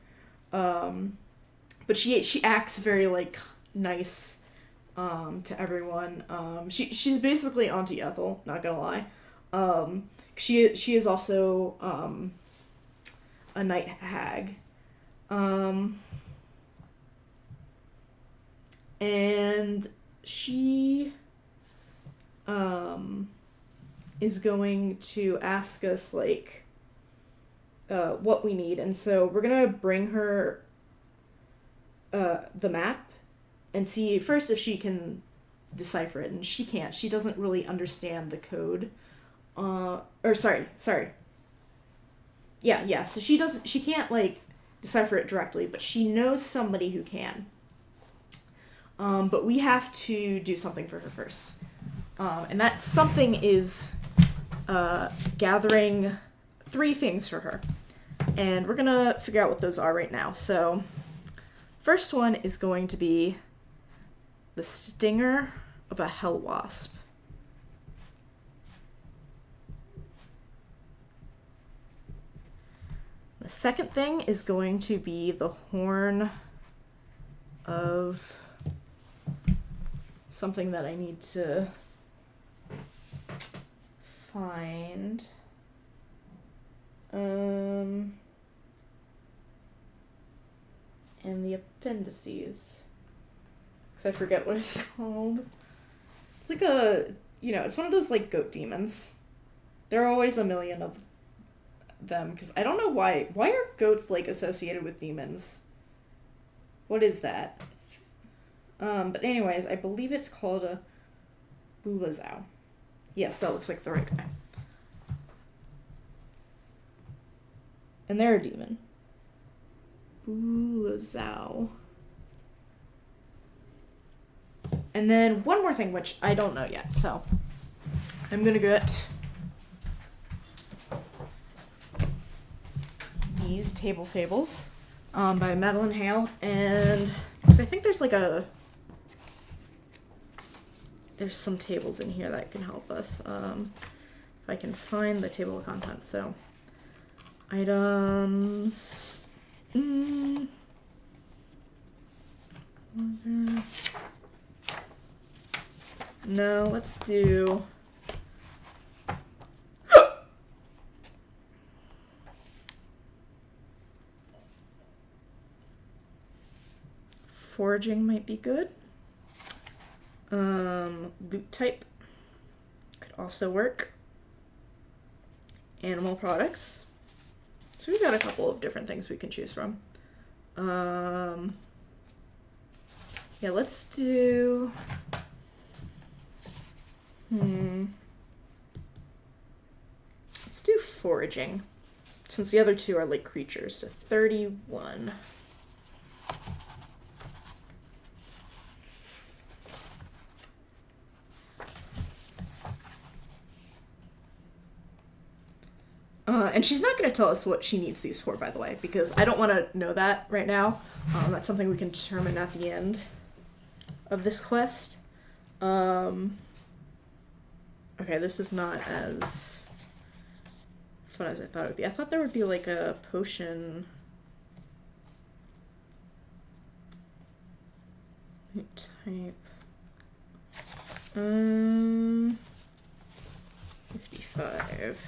But she acts very like nice to everyone. She's basically Auntie Ethel, not gonna lie. She is also a night hag. And she is going to ask us like what we need, and so we're gonna bring her the map and see first if she can decipher it, and she can't. She doesn't really understand the code. Sorry. Yeah, so she can't like decipher it directly, but she knows somebody who can. But we have to do something for her first. And that something is gathering 3 things for her. And we're gonna figure out what those are right now. So, first one is going to be the stinger of a hell wasp. The second thing is going to be the horn of something that I need to find. And the appendices. Because I forget what it's called. It's like it's one of those like goat demons. There are always a million of them, because I don't know why. Why are goats like associated with demons? What is that? But anyways, I believe it's called a Bulazau. Yes, that looks like the right guy. And they're a demon. Bulazau. And then one more thing, which I don't know yet, so I'm gonna get these Table Fables by Madeline Hale, and because I think there's like there's some tables in here that can help us. If I can find the table of contents. So items. No, let's do. Foraging might be good. Loot type could also work. Animal products. So we've got a couple of different things we can choose from. Yeah, let's do... Let's do foraging. Since the other two are like creatures. So 31. And she's not going to tell us what she needs these for, by the way, because I don't want to know that right now. That's something we can determine at the end of this quest. Okay, this is not as fun as I thought it would be. I thought there would be like a potion. Type. 55.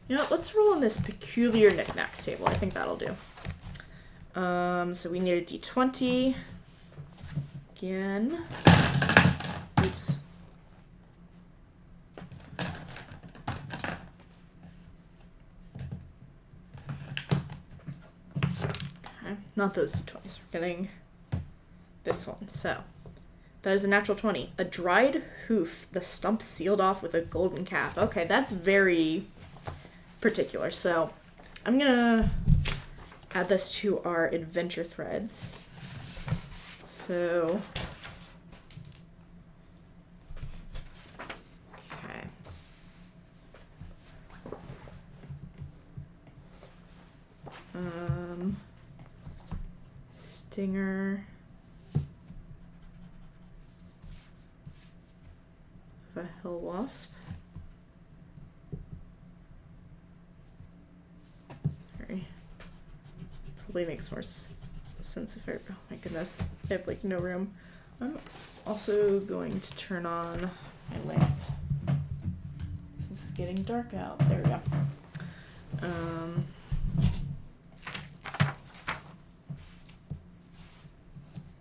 You know what, let's roll on this peculiar knickknacks table. I think that'll do. So we need a d20. Again. Oops. Okay, not those d20s. We're getting this one. So that is a natural 20. A dried hoof, the stump sealed off with a golden cap. Okay, that's very particular. So I'm gonna add this to our adventure threads. So, okay. stinger of a hell wasp. Probably makes more sense if oh my goodness, I have like no room. I'm also going to turn on my lamp. This is getting dark out. There we go.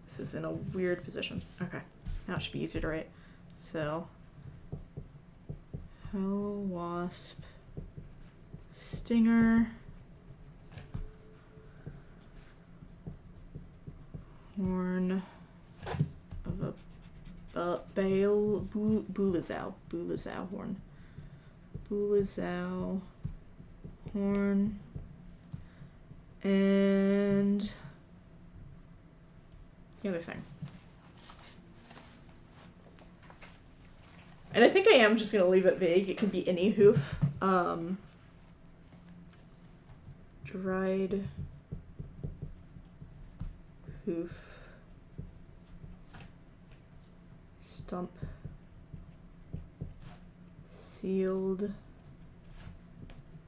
This is in a weird position. Okay, now it should be easier to write. So, hell wasp, stinger, horn of a Bulizao horn. Bulizao horn. And the other thing. And I think I am just going to leave it vague. It can be any hoof. Dried hoof. Stump. Sealed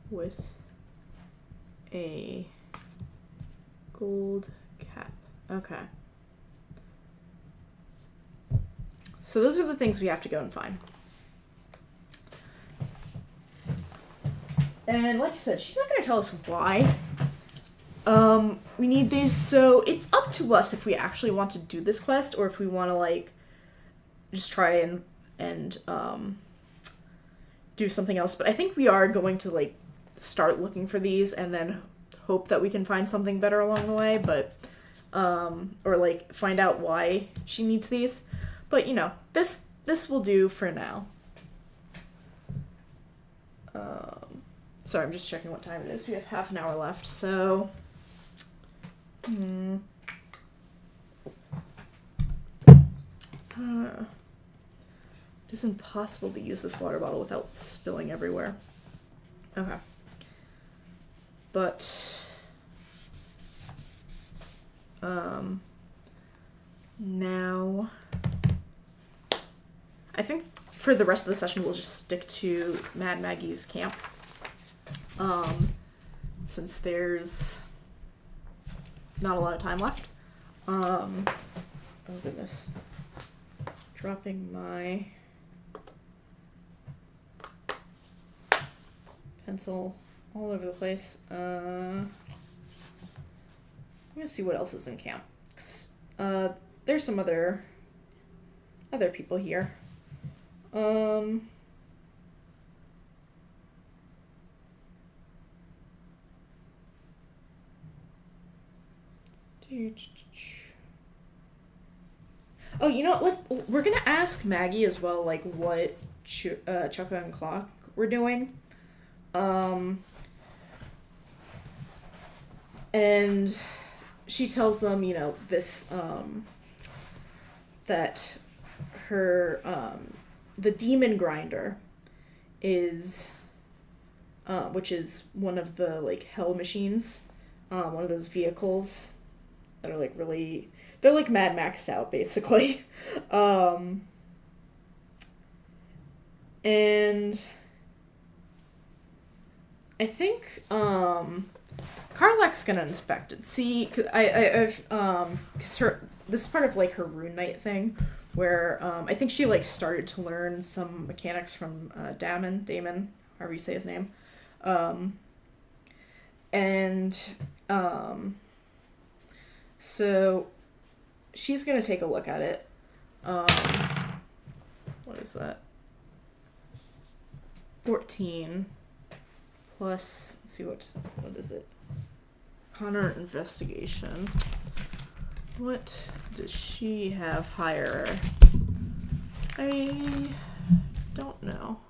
with a gold cap. Okay. So those are the things we have to go and find. And like I said, she's not going to tell us why. We need these, so it's up to us if we actually want to do this quest or if we want to, like, just try and do something else. But I think we are going to, like, start looking for these and then hope that we can find something better along the way, but, or, like, find out why she needs these. But, you know, this will do for now. Sorry, I'm just checking what time it is. We have half an hour left, so... It is impossible to use this water bottle without spilling everywhere. Okay. But... now... I think for the rest of the session we'll just stick to Mad Maggie's camp. Since there's not a lot of time left. Oh goodness. Dropping my pencil all over the place. I'm gonna see what else is in camp. There's some other people here. Oh, you know what? We're gonna ask Maggie as well, like, what Chukka and Clock were doing. And she tells them, you know, this, that her, the demon grinder is, which is one of the, like, hell machines, one of those vehicles that are, like, really, they're, like, Mad Maxed out, basically. And I think, Karlach's gonna inspect it. See, cause I've, cause this is part of, like, her Rune Knight thing, where, I think she, like, started to learn some mechanics from, Damon, however you say his name. So she's gonna take a look at it. What is that? 14 plus, let's see, what is it? Connor investigation. What does she have higher? I don't know.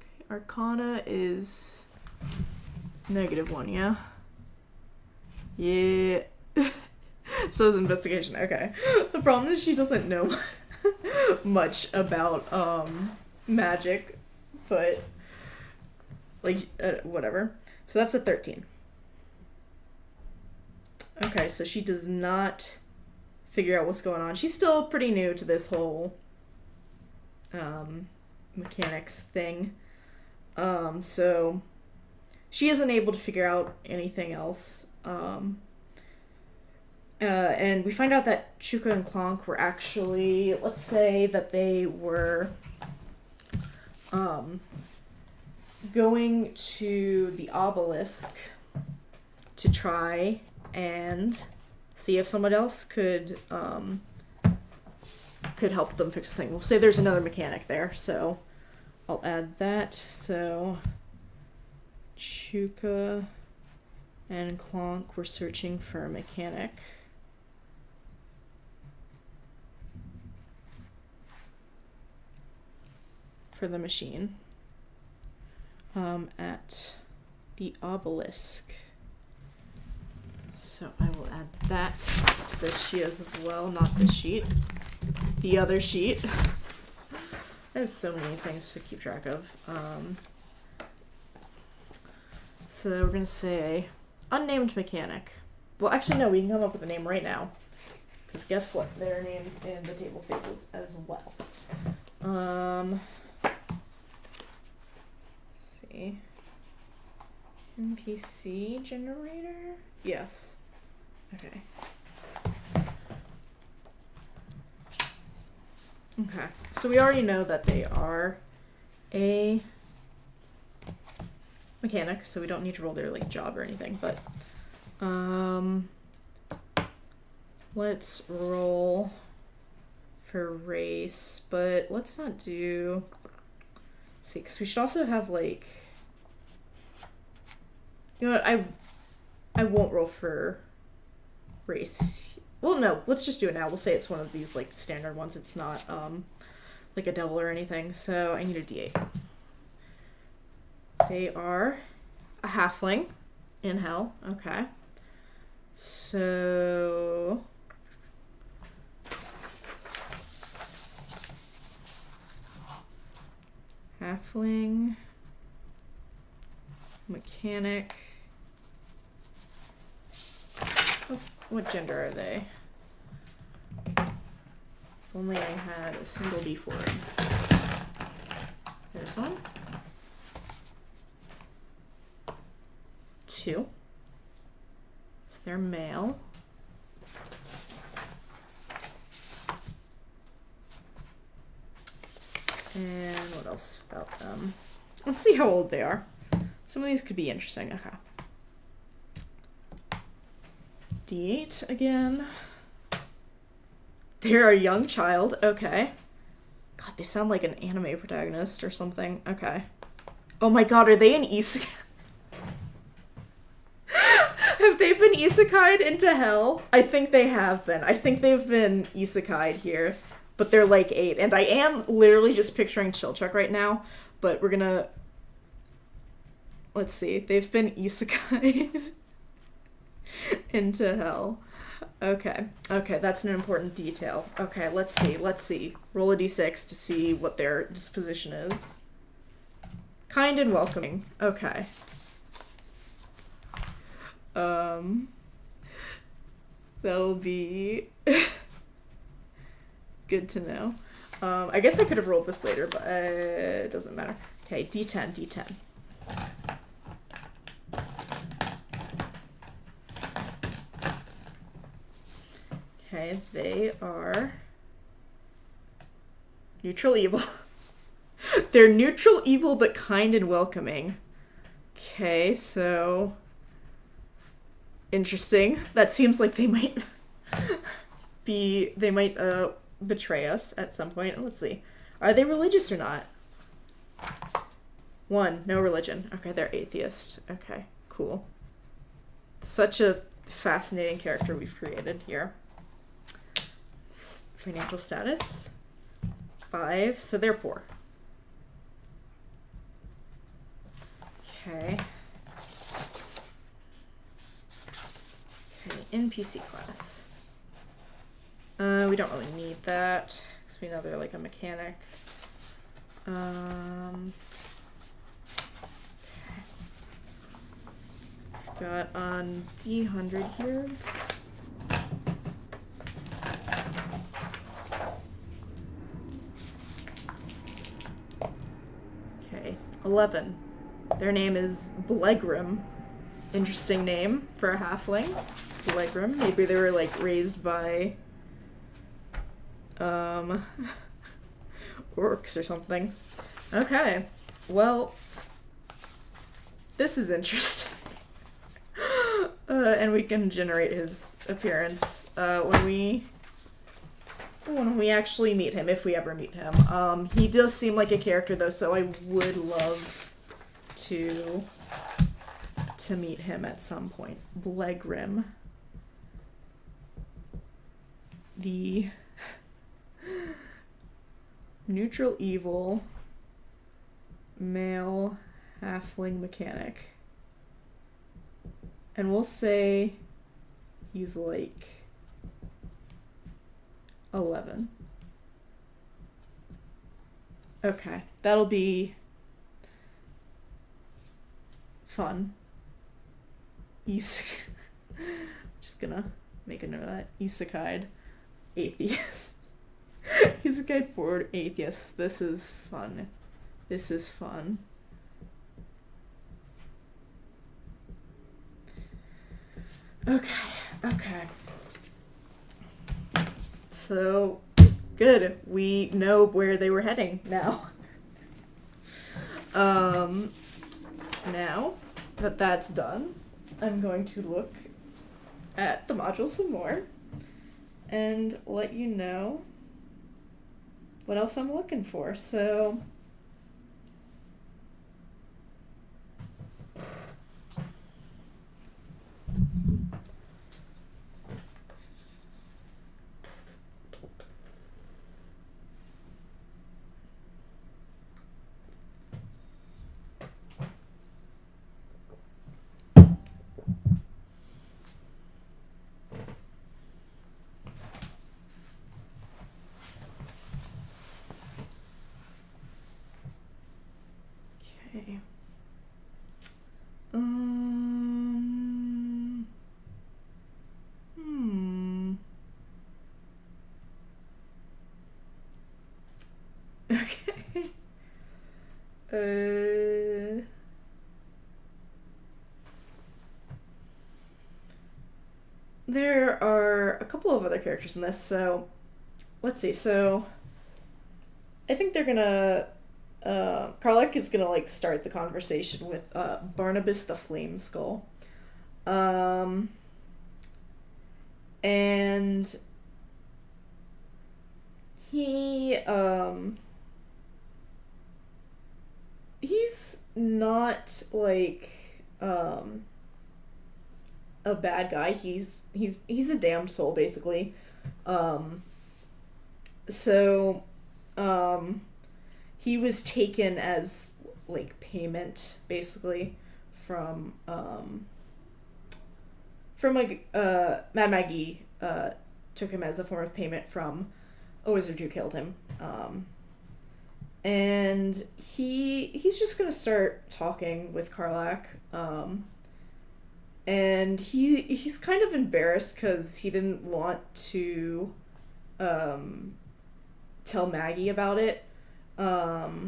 Okay, Arcana is -1, yeah? Yeah. So is investigation. Okay. The problem is she doesn't know much about magic, but like whatever. So that's a 13. Okay, so she does not figure out what's going on. She's still pretty new to this whole mechanics thing. So she isn't able to figure out anything else. And we find out that Chuka and Clonk were actually, let's say that they were going to the obelisk to try and see if someone else could help them fix the thing. We'll say there's another mechanic there, so I'll add that. So Chuka and Clonk were searching for a mechanic. For the machine. At the obelisk. So I will add that to this sheet as well, not this sheet. The other sheet. I have so many things to keep track of. So we're gonna say unnamed mechanic. Well, actually no, we can come up with a name right now. Because guess what? There are names in the table of fables as well. Let's see. NPC generator? Yes. Okay. Okay. So we already know that they are a mechanic, so we don't need to roll their like job or anything, but let's roll for race, but let's not do, let's see, because we should also have like, you know what, I won't roll for race. Well, no, let's just do it now. We'll say it's one of these like standard ones. It's not like a devil or anything. So I need a D8. They are a halfling in hell. Okay. So halfling, mechanic. What gender are they? If only I had a single D4. There's one. 2. So they're male. And what else about them? Let's see how old they are. Some of these could be interesting. Okay. D8 again. They're a young child. Okay. God, they sound like an anime protagonist or something. Okay. Oh my god, are they an isekai? Have they been isekai'd into hell? I think they have been. I think they've been isekai'd here. But they're like 8. And I am literally just picturing Chilchuck right now. But we're gonna... Let's see. They've been isekai'd into hell. Okay. Okay, that's an important detail. Okay, let's see. Roll a d6 to see what their disposition is. Kind and welcoming. Okay. That'll be good to know. I guess I could have rolled this later, but it doesn't matter. Okay, D10. Okay, they are neutral evil. They're neutral evil, but kind and welcoming. Okay, so interesting. That seems like they might betray us at some point. Let's see. Are they religious or not? 1, no religion. Okay, they're atheist. Okay, cool. Such a fascinating character we've created here. Financial status 5, so they're poor. Okay. Okay, NPC class. We don't really need that because we know they're like a mechanic. got on D100 here. Okay, 11. Their name is Blegrim. Interesting name for a halfling. Blegrim. Maybe they were like raised by orcs or something. Okay. Well, this is interesting. And we can generate his appearance when we actually meet him, if we ever meet him. He does seem like a character though, so I would love to meet him at some point. Blegrim. The neutral evil male halfling mechanic. And we'll say he's like 11. Okay, that'll be fun. Just gonna make a note of that. Isekai atheist. Isekai forward atheist. This is fun. This is fun. Okay. So, good. We know where they were heading now. Now that that's done, I'm going to look at the module some more and let you know what else I'm looking for. So, okay. Okay. There are a couple of other characters in this, so let's see. So I think they're gonna Karlach is gonna like start the conversation with Barnabas the Flame Skull. And he's not like a bad guy. He's a damned soul basically. So he was taken as like payment basically from like Mad Maggie took him as a form of payment from a wizard who killed him. And he's just gonna start talking with Karlach. And he's kind of embarrassed because he didn't want to tell Maggie about it. But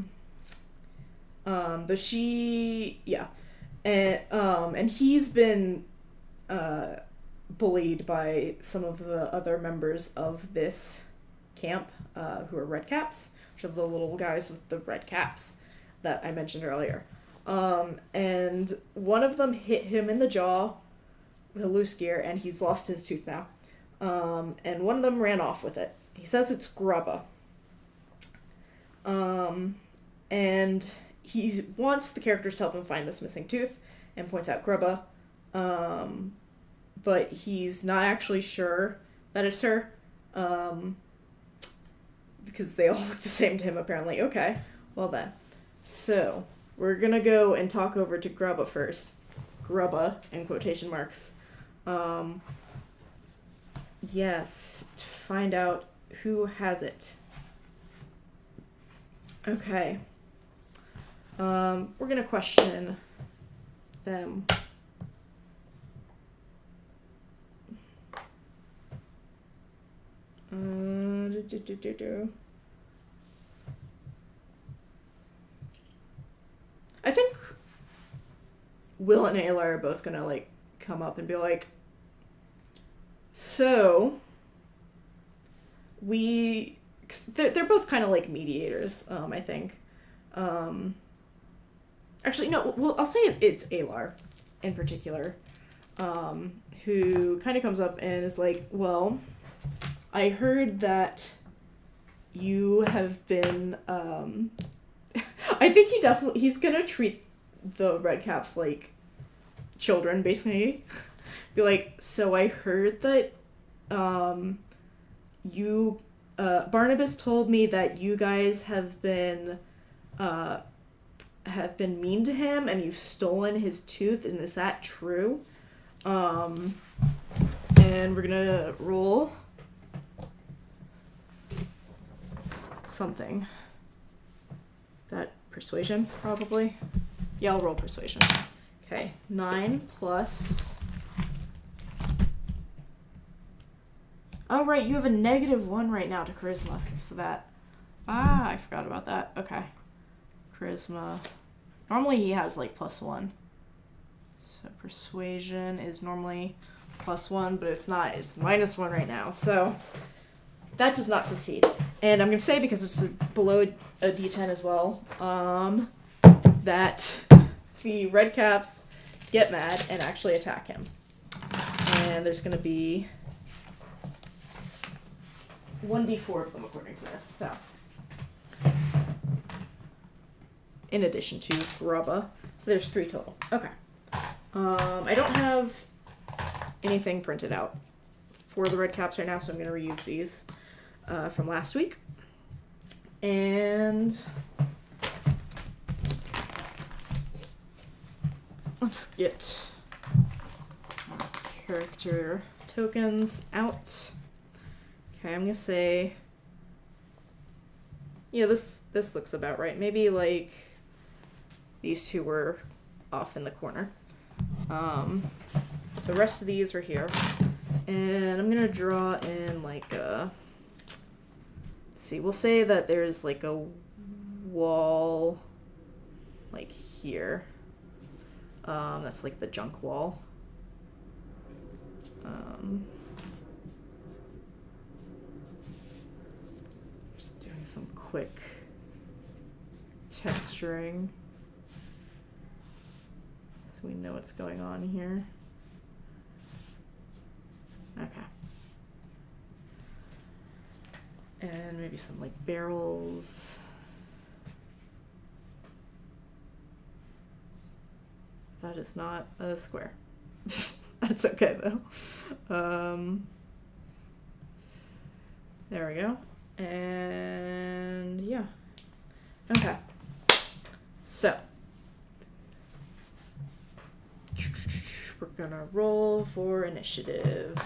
she, yeah. And he's been bullied by some of the other members of this camp, who are red caps, which are the little guys with the red caps that I mentioned earlier. And one of them hit him in the jaw with a loose gear, and he's lost his tooth now. And one of them ran off with it. He says it's Grubba. And he wants the characters to help him find this missing tooth, and points out Grubba. But he's not actually sure that it's her. Because they all look the same to him, apparently. Okay, well then. So, we're gonna go and talk over to Grubba first. Grubba, in quotation marks. Yes, to find out who has it. Okay. We're gonna question them I think Wyll and Aelar are both gonna like come up and be like, so cause they're both kind of like mediators, I think. Actually, no, well, I'll say it's Aelar in particular, who kind of comes up and is like, well, I heard that you have been, I think he's gonna treat the Redcaps like children, basically. Be like, so I heard that, you, Barnabas told me that you guys have been mean to him and you've stolen his tooth, and is that true? And we're gonna roll something. That persuasion, probably? Yeah, I'll roll persuasion. Okay, 9 plus... Oh, right, you have a -1 right now to charisma, so that... I forgot about that. Okay. Charisma. Normally he has, like, +1. So persuasion is normally +1, but it's not. It's -1 right now. So that does not succeed. And I'm going to say, because it's below a d10 as well, that the Redcaps get mad and actually attack him. And there's going to be 1d4 of them according to this. So, in addition to Grubba. So there's 3 total. Okay. I don't have anything printed out for the Redcaps right now, so I'm going to reuse these from last week. And let's get character tokens out. Okay, I'm going to say, yeah, this looks about right. Maybe, like, these 2 were off in the corner. The rest of these are here. And I'm going to draw in, like, let's see, we'll say that there's, like, a wall, like, here. That's, like, the junk wall. Just doing some quick texturing so we know what's going on here. Okay. And maybe some, like, barrels. That is not a square. That's okay, though. There we go. And, yeah. Okay. So. We're gonna roll for initiative.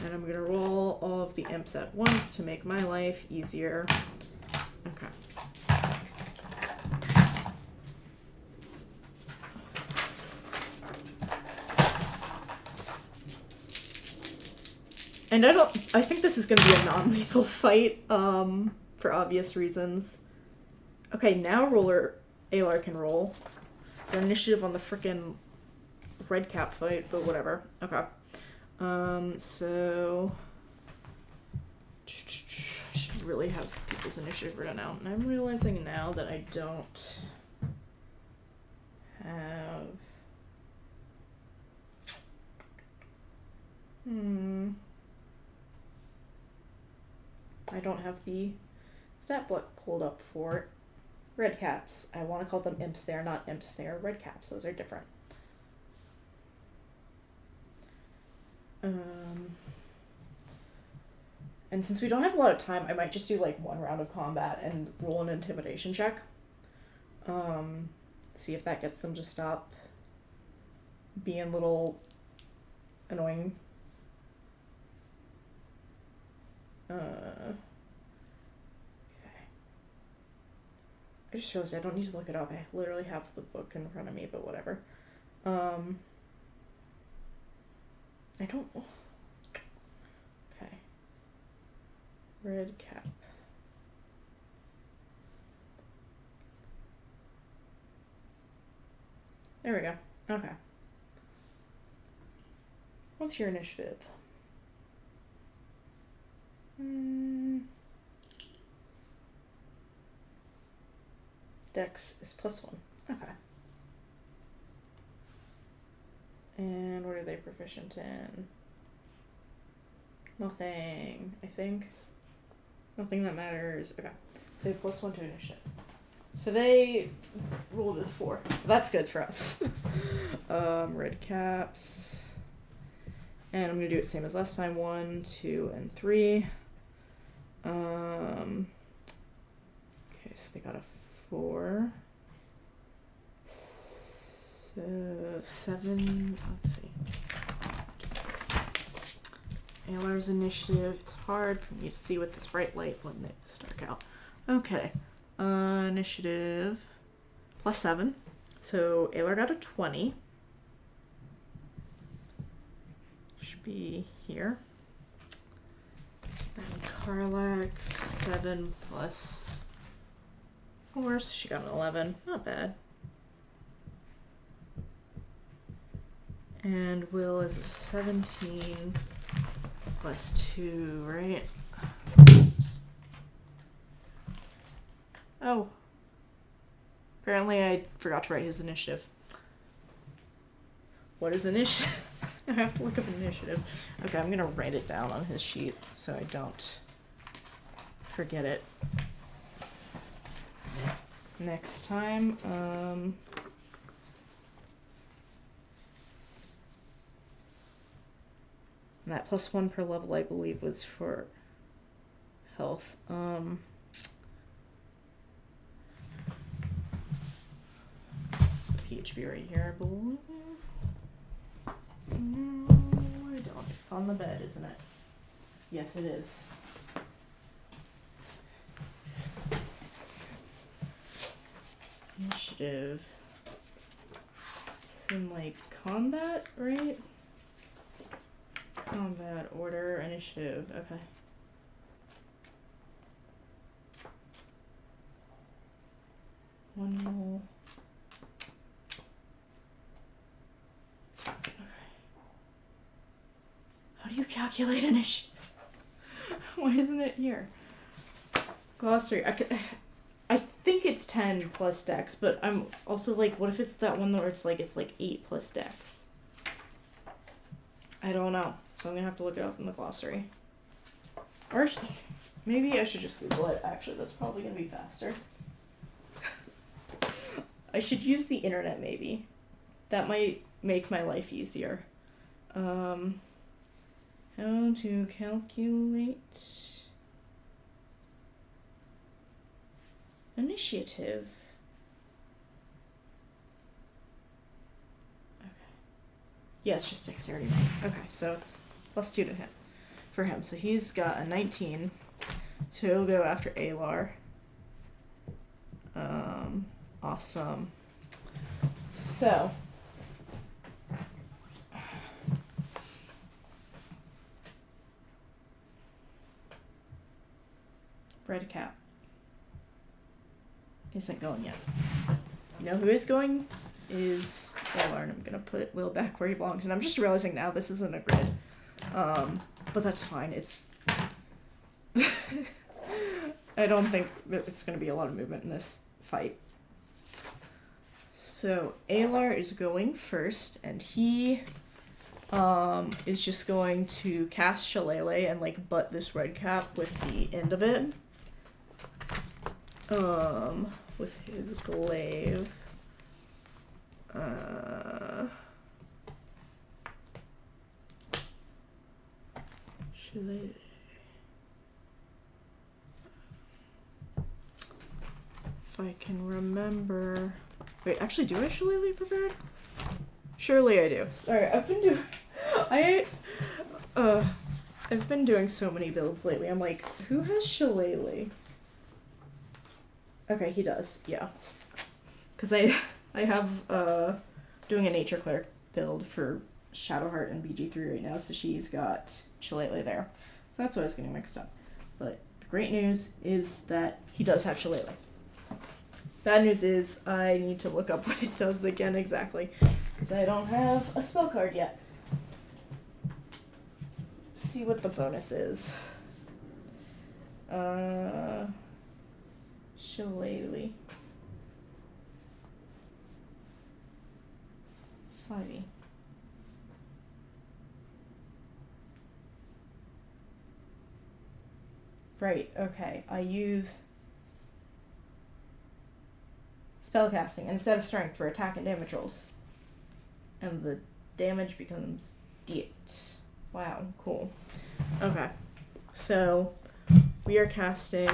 And I'm gonna roll all of the imps at once to make my life easier. Okay. And I think this is gonna be a non-lethal fight, for obvious reasons. Okay, now Aelar can roll. Got initiative on the frickin' Redcap fight, but whatever. Okay. So I should really have people's initiative written out. And I'm realizing now that I don't have... I don't have the stat block pulled up for Redcaps. I want to call them imps. They are not imps. They are Redcaps. Those are different. And since we don't have a lot of time, I might just do, like, 1 round of combat and roll an intimidation check. See if that gets them to stop being little annoying. Okay. I just realized I don't need to look it up. I literally have the book in front of me, but whatever. I don't... Okay. Red cap. There we go. Okay. What's your initiative? Dex is +1. Okay. And what are they proficient in? Nothing, I think. Nothing that matters. Okay. So they have +1 to initiative. So they rolled a 4. So that's good for us. Red caps. And I'm going to do it same as last time. 1, 2, and 3. Okay, so they got a 4. 7. Let's see. Aelar's initiative. It's hard for me to see with this bright light when it's dark out. Okay. Initiative +7. So Aelar got a 20. Should be here. And Karlach 7 + 4, so she got an 11. Not bad. And Wyll is a 17 + 2, right? Oh. Apparently I forgot to write his initiative. What is initiative? I have to look up initiative. Okay, I'm gonna write it down on his sheet so I don't forget it next time. And that +1 per level, I believe, was for health. PHB right here, I believe. No, I don't. It's on the bed, isn't it? Yes, it is. Initiative. It's in like combat, right? Combat, order, initiative. Okay. One more. Okay. How do you calculate initiative? Why isn't it here? Glossary. I think it's 10 plus dex, but I'm also like, what if it's that one where it's like 8 plus dex? I don't know. So I'm gonna have to look it up in the glossary. Or maybe I should just Google it. Actually, that's probably gonna be faster. I should use the internet, maybe. That might make my life easier. How to calculate initiative. Okay. Yeah, it's just dexterity. Okay, so it's +2 to him. For him. So he's got a 19. So he'll go after Aelar. Awesome. So red cap isn't going yet. You know who is going? Is Aelar, and I'm gonna put Wyll back where he belongs. And I'm just realizing now this isn't a grid. But that's fine. It's I don't think it's gonna be a lot of movement in this fight. So Aelar is going first, and he is just going to cast Shillelagh and like butt this red cap with the end of it. With his glaive. Shillelagh. If I can remember. Wait, actually, do I have Shillelagh prepared? Surely I do. Sorry, I've been doing so many builds lately. I'm like, who has Shillelagh? Okay, he does. Yeah. Because I have doing a nature cleric build for Shadowheart and BG3 right now, so she's got Shillelagh there. So that's what I was getting mixed up. But great news is that he does have Shillelagh. Bad news is I need to look up what it does again exactly, because I don't have a spell card yet. Let's see what the bonus is. Shillelagh. 5e. Right, okay. I use spellcasting instead of strength for attack and damage rolls. And the damage becomes d8. Wow, cool. Okay. So we are casting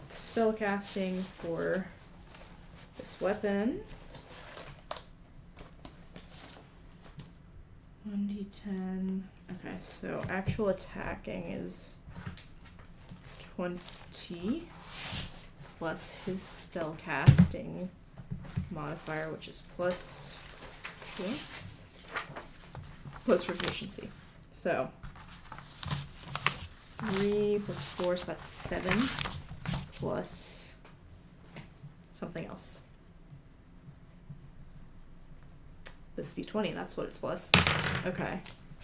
spellcasting for this weapon. 1d10. Okay, so actual attacking is 20 plus his spellcasting modifier, which is plus 4, plus proficiency. So 3 plus 4, so that's 7 plus something else. This d20, that's what it's plus. Okay.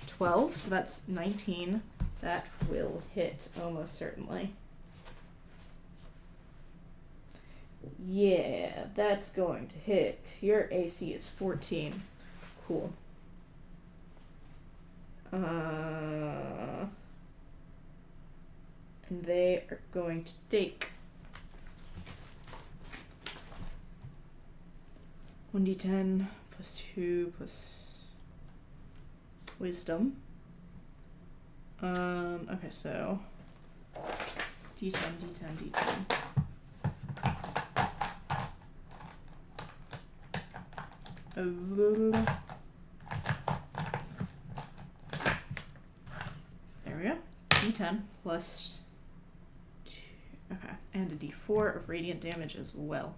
12, so that's 19. That will hit almost certainly. Yeah, that's going to hit. Your AC is 14. Cool. And they are going to take 1d10 plus 2 plus wisdom. Okay, so d10, d10, d10. There we go. D10 plus 2. Okay, and a d4 of radiant damage as well.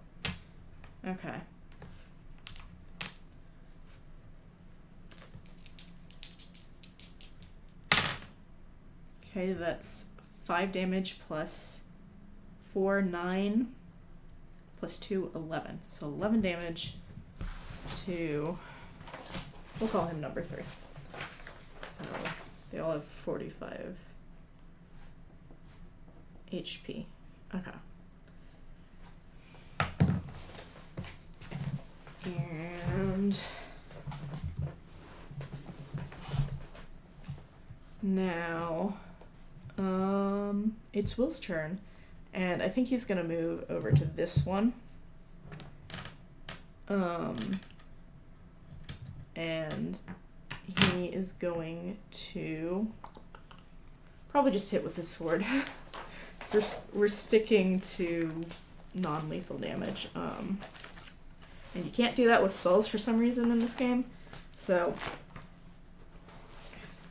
Okay. Okay, that's 5 damage plus 4, 9, plus 2, 11. So 11 damage to, we'll call him number 3. So they all have 45 HP. Okay. And now it's Will's turn, and I think he's gonna move over to this one. And he is going to probably just hit with his sword. So we're sticking to non-lethal damage. And you can't do that with spells for some reason in this game. So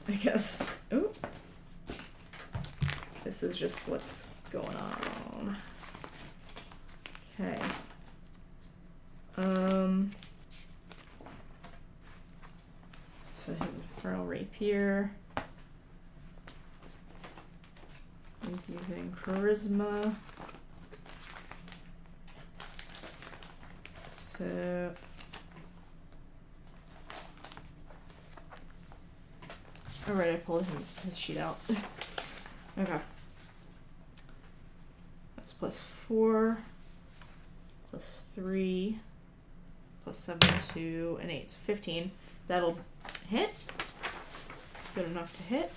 I guess, ooh, this is just what's going on. Okay. So his Infernal Rapier. He's using Charisma. So alright, I pulled his sheet out. Okay. That's plus 4, plus 3, plus 7, 2, and 8. So 15. That'll hit. Good enough to hit.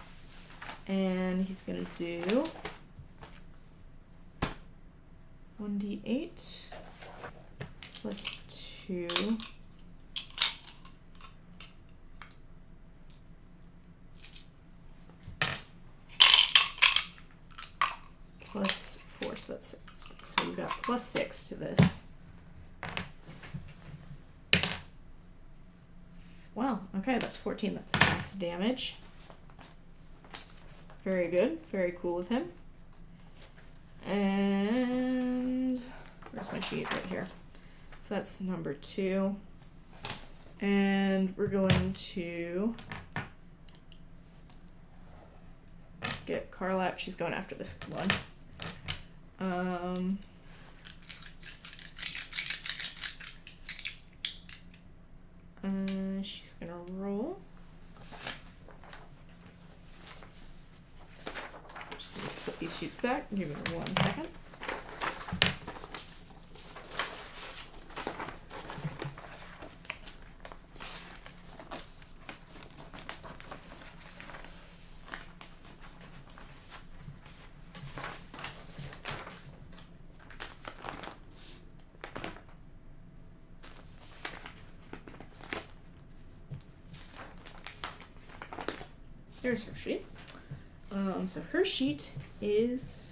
And he's gonna do 1d8 plus 2 plus 4, so that's 6. So we got plus 6 to this. Wow, okay, that's 14. That's max damage. Very good. Very cool of him. And where's my sheet? Right here. So that's number 2. And we're going to get Karlach. She's going after this one. She's gonna roll. Just need to put these sheets back. Give me 1 second. There's her sheet. So her sheet is,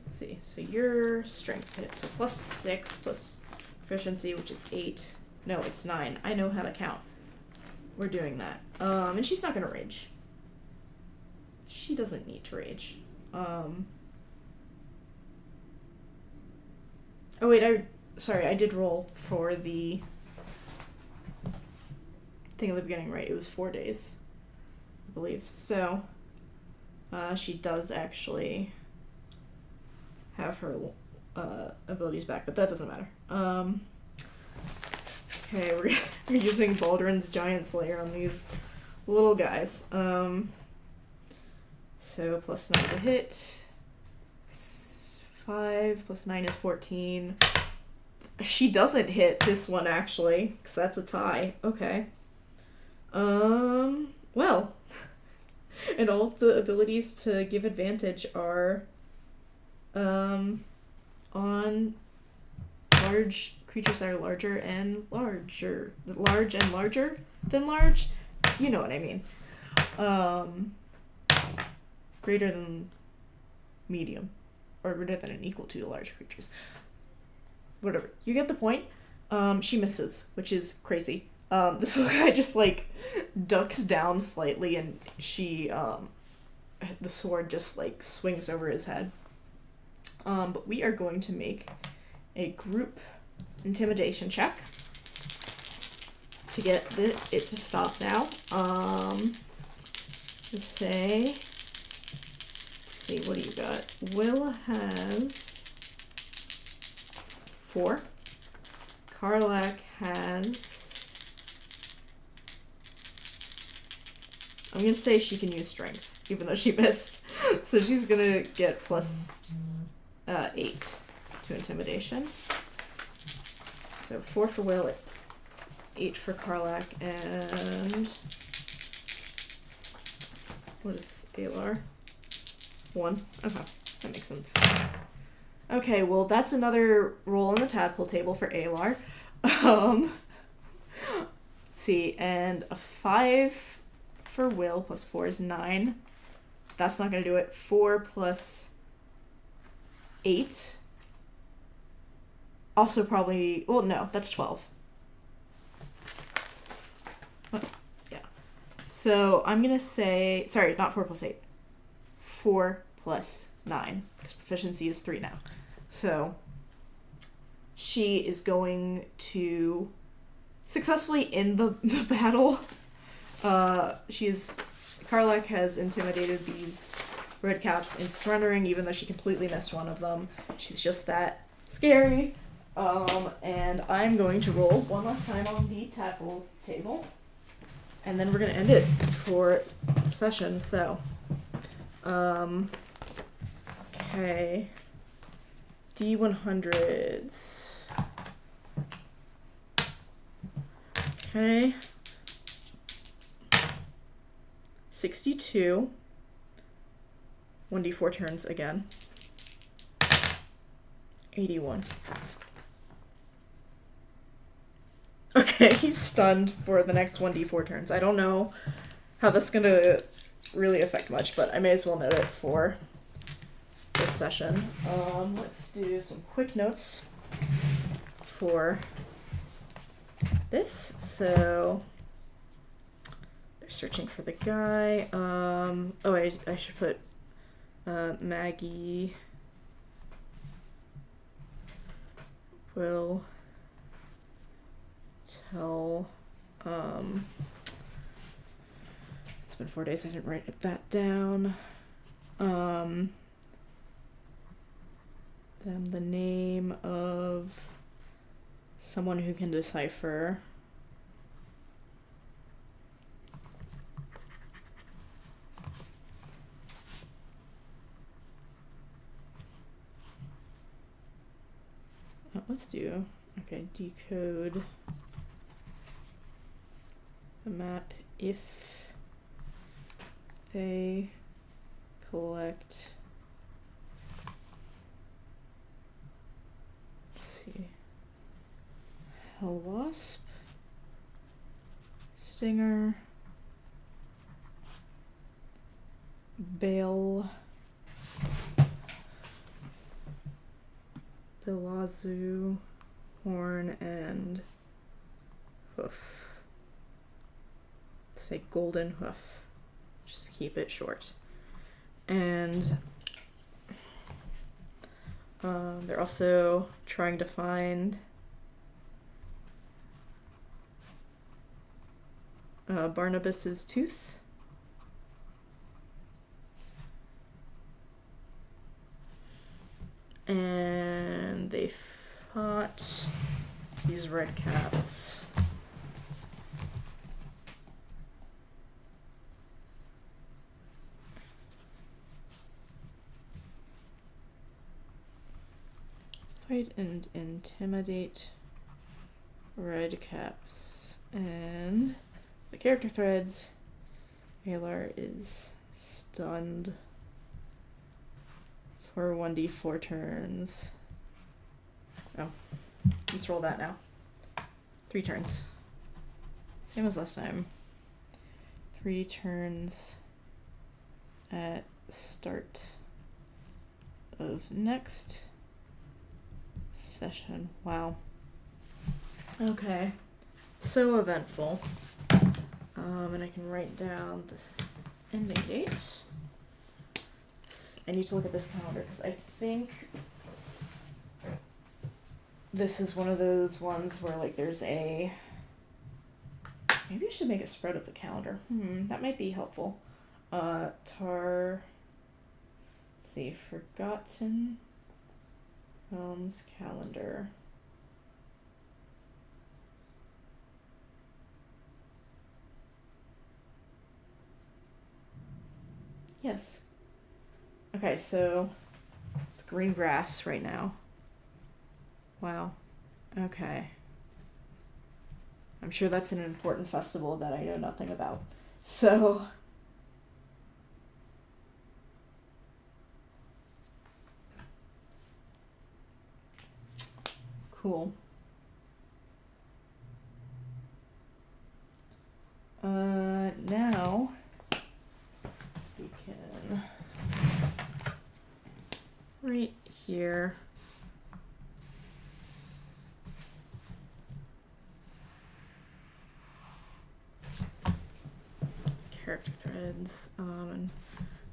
let's see, so your strength hit, so +6 plus proficiency, which is 8. No, it's 9. I know how to count. We're doing that. And she's not gonna rage. She doesn't need to rage. Oh wait, I did roll for the thing at the beginning, right? It was 4 days, I believe. So, she does actually have her abilities back, but that doesn't matter. Okay, we're using Baldur's Giant Slayer on these little guys. So +9 to hit. 5 plus 9 is 14. She doesn't hit this one, actually, because that's a tie. Okay. Well. And all the abilities to give advantage are on large creatures that are larger and larger. Large and larger than large? You know what I mean. Greater than medium. Or greater than and equal to large creatures. Whatever. You get the point. She misses, which is crazy. This little guy just, like, ducks down slightly, and she, the sword just, like, swings over his head. But we are going to make a group intimidation check to get it to stop now. Let's see, what do you got? Wyll has 4. Karlach has... I'm gonna say she can use strength, even though she missed. So she's gonna get +8 to intimidation. So 4 for Wyll, 8 for Karlach, and... what is Aelar? 1. Okay, that makes sense. Okay, well, that's another roll on the tadpole table for Aelar. Let's see, and a 5 for Wyll plus 4 is 9. That's not going to do it. 4 plus 8. Also probably... well, no, that's 12. Oh, yeah. So I'm going to say... sorry, not 4 plus 8. 4 plus 9. Because proficiency is 3 now. So she is going to successfully end the battle. Karlach has intimidated these red caps into surrendering, even though she completely missed one of them. She's just that scary. And I'm going to roll one last time on the tadpole table. And then we're going to end it for the session, so. Okay. D100s. Okay. 62. 1d4 turns again. 81. Okay, he's stunned for the next 1d4 turns. I don't know how that's gonna really affect much, but I may as well note it for this session. Let's do some quick notes for this. So they're searching for the guy. Oh, I should put Maggie will tell. It's been 4 days. I didn't write that down. Then the name of someone who can decipher. Let's do, okay, decode the map if they collect, let's see, Hell Wasp, Stinger, Bale, Bilazu, Horn, and Hoof. Let's say Golden Hoof. Just keep it short. And they're also trying to find Barnabas's tooth. And they fought these red caps. Fight and intimidate red caps. And the character threads, Aelar is stunned for 1d4 turns. Oh, let's roll that now. 3 turns. Same as last time. 3 turns at start of next session. Wow. Okay. So eventful. And I can write down this ending date. I need to look at this calendar because I think this is one of those ones where like there's a, maybe I should make a spread of the calendar. That might be helpful. Let's see, Forgotten Realms calendar. Yes. Okay, so it's green grass right now. Wow. Okay. I'm sure that's an important festival that I know nothing about. So cool. Now we can right here character threads, and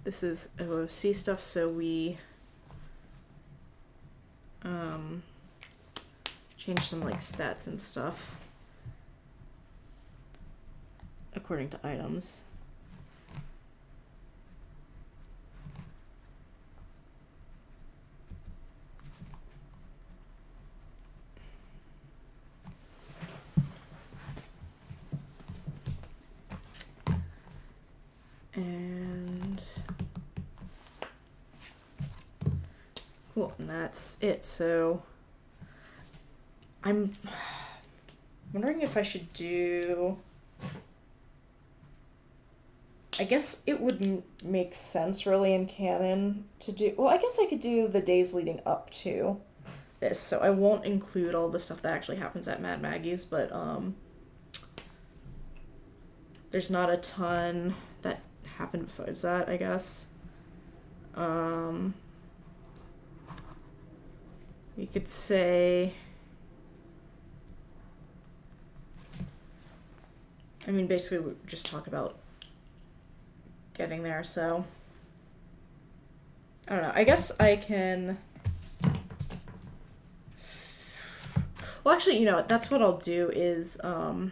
this is OOC stuff, so we change some like stats and stuff according to items. And cool, and that's it. So I'm wondering if I should do, I guess it wouldn't make sense really in canon to do, well, I guess I could do the days leading up to this, so I won't include all the stuff that actually happens at Mad Maggie's, but there's not a ton that happened besides that, I guess. We could say, I mean, basically we just talk about getting there, so I don't know. I guess I can, well, actually, you know what, that's what I'll do is we'll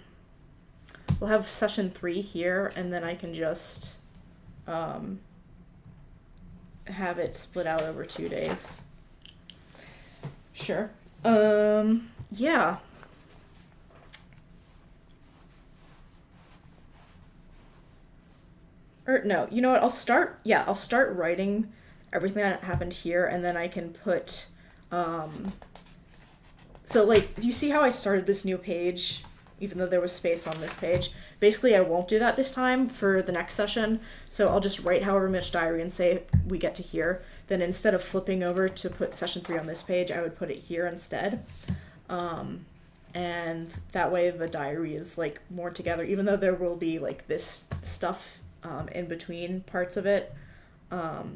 have session 3 here, and then I can just have it split out over 2 days. Sure. Yeah. Or no, you know what? I'll start writing everything that happened here, and then I can put, so like, do you see how I started this new page, even though there was space on this page? Basically, I won't do that this time for the next session, so I'll just write however much diary and say we get to here. Then instead of flipping over to put session 3 on this page, I would put it here instead. And that way the diary is like more together, even though there will be like this stuff in between parts of it.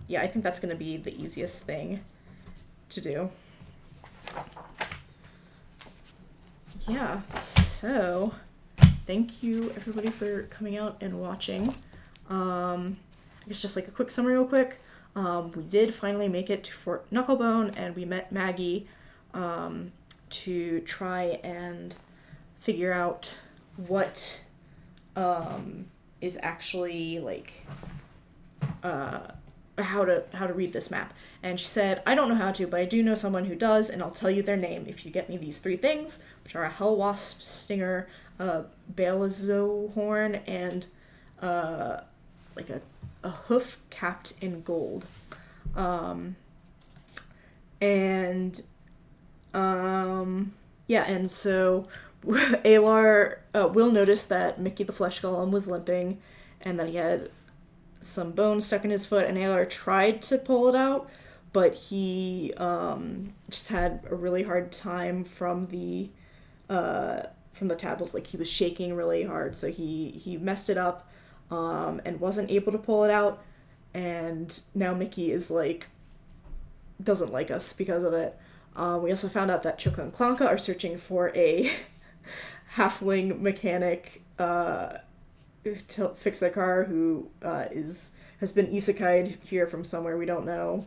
Yeah, I think that's going to be the easiest thing to do. Yeah, so thank you everybody for coming out and watching. I guess just like a quick summary real quick. We did finally make it to Fort Knucklebone, and we met Maggie to try and figure out what is actually like how to read this map. And she said, I don't know how to, but I do know someone who does, and I'll tell you their name if you get me these 3 things, which are a hell wasp stinger, a balazo horn, and like a hoof capped in gold. Yeah, and so Aelar, Wyll noticed that Mickey the Flesh Golem was limping, and that he had some bone stuck in his foot, and Aelar tried to pull it out, but he just had a really hard time from the tables. Like, he was shaking really hard, so he messed it up and wasn't able to pull it out, and now Mickey is like doesn't like us because of it. We also found out that Choka and Klanka are searching for a halfling mechanic to fix their car who has been isekai'd here from somewhere. We don't know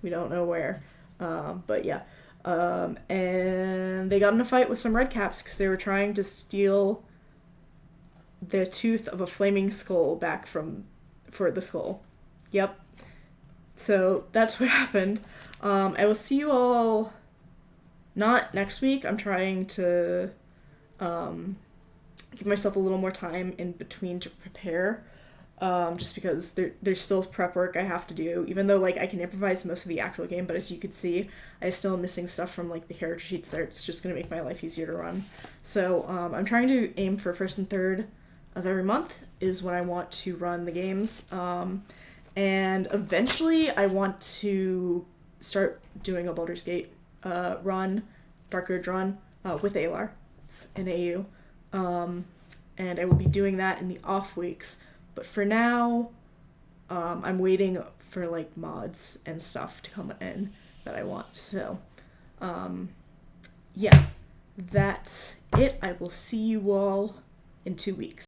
where, but yeah. And they got in a fight with some redcaps because they were trying to steal the tooth of a flaming skull back for the skull. Yep. So that's what happened. I will see you all not next week. I'm trying to give myself a little more time in between to prepare, just because there's still prep work I have to do, even though like I can improvise most of the actual game, but as you could see, I still am missing stuff from like the character sheets there. It's just going to make my life easier to run. So I'm trying to aim for 1st and 3rd of every month is when I want to run the games. And eventually I want to start doing a Baldur's Gate run, Dark Urge run, with Aelar. It's an AU. And I will be doing that in the off weeks. But for now, I'm waiting for like mods and stuff to come in that I want. So, yeah, that's it. I will see you all in 2 weeks.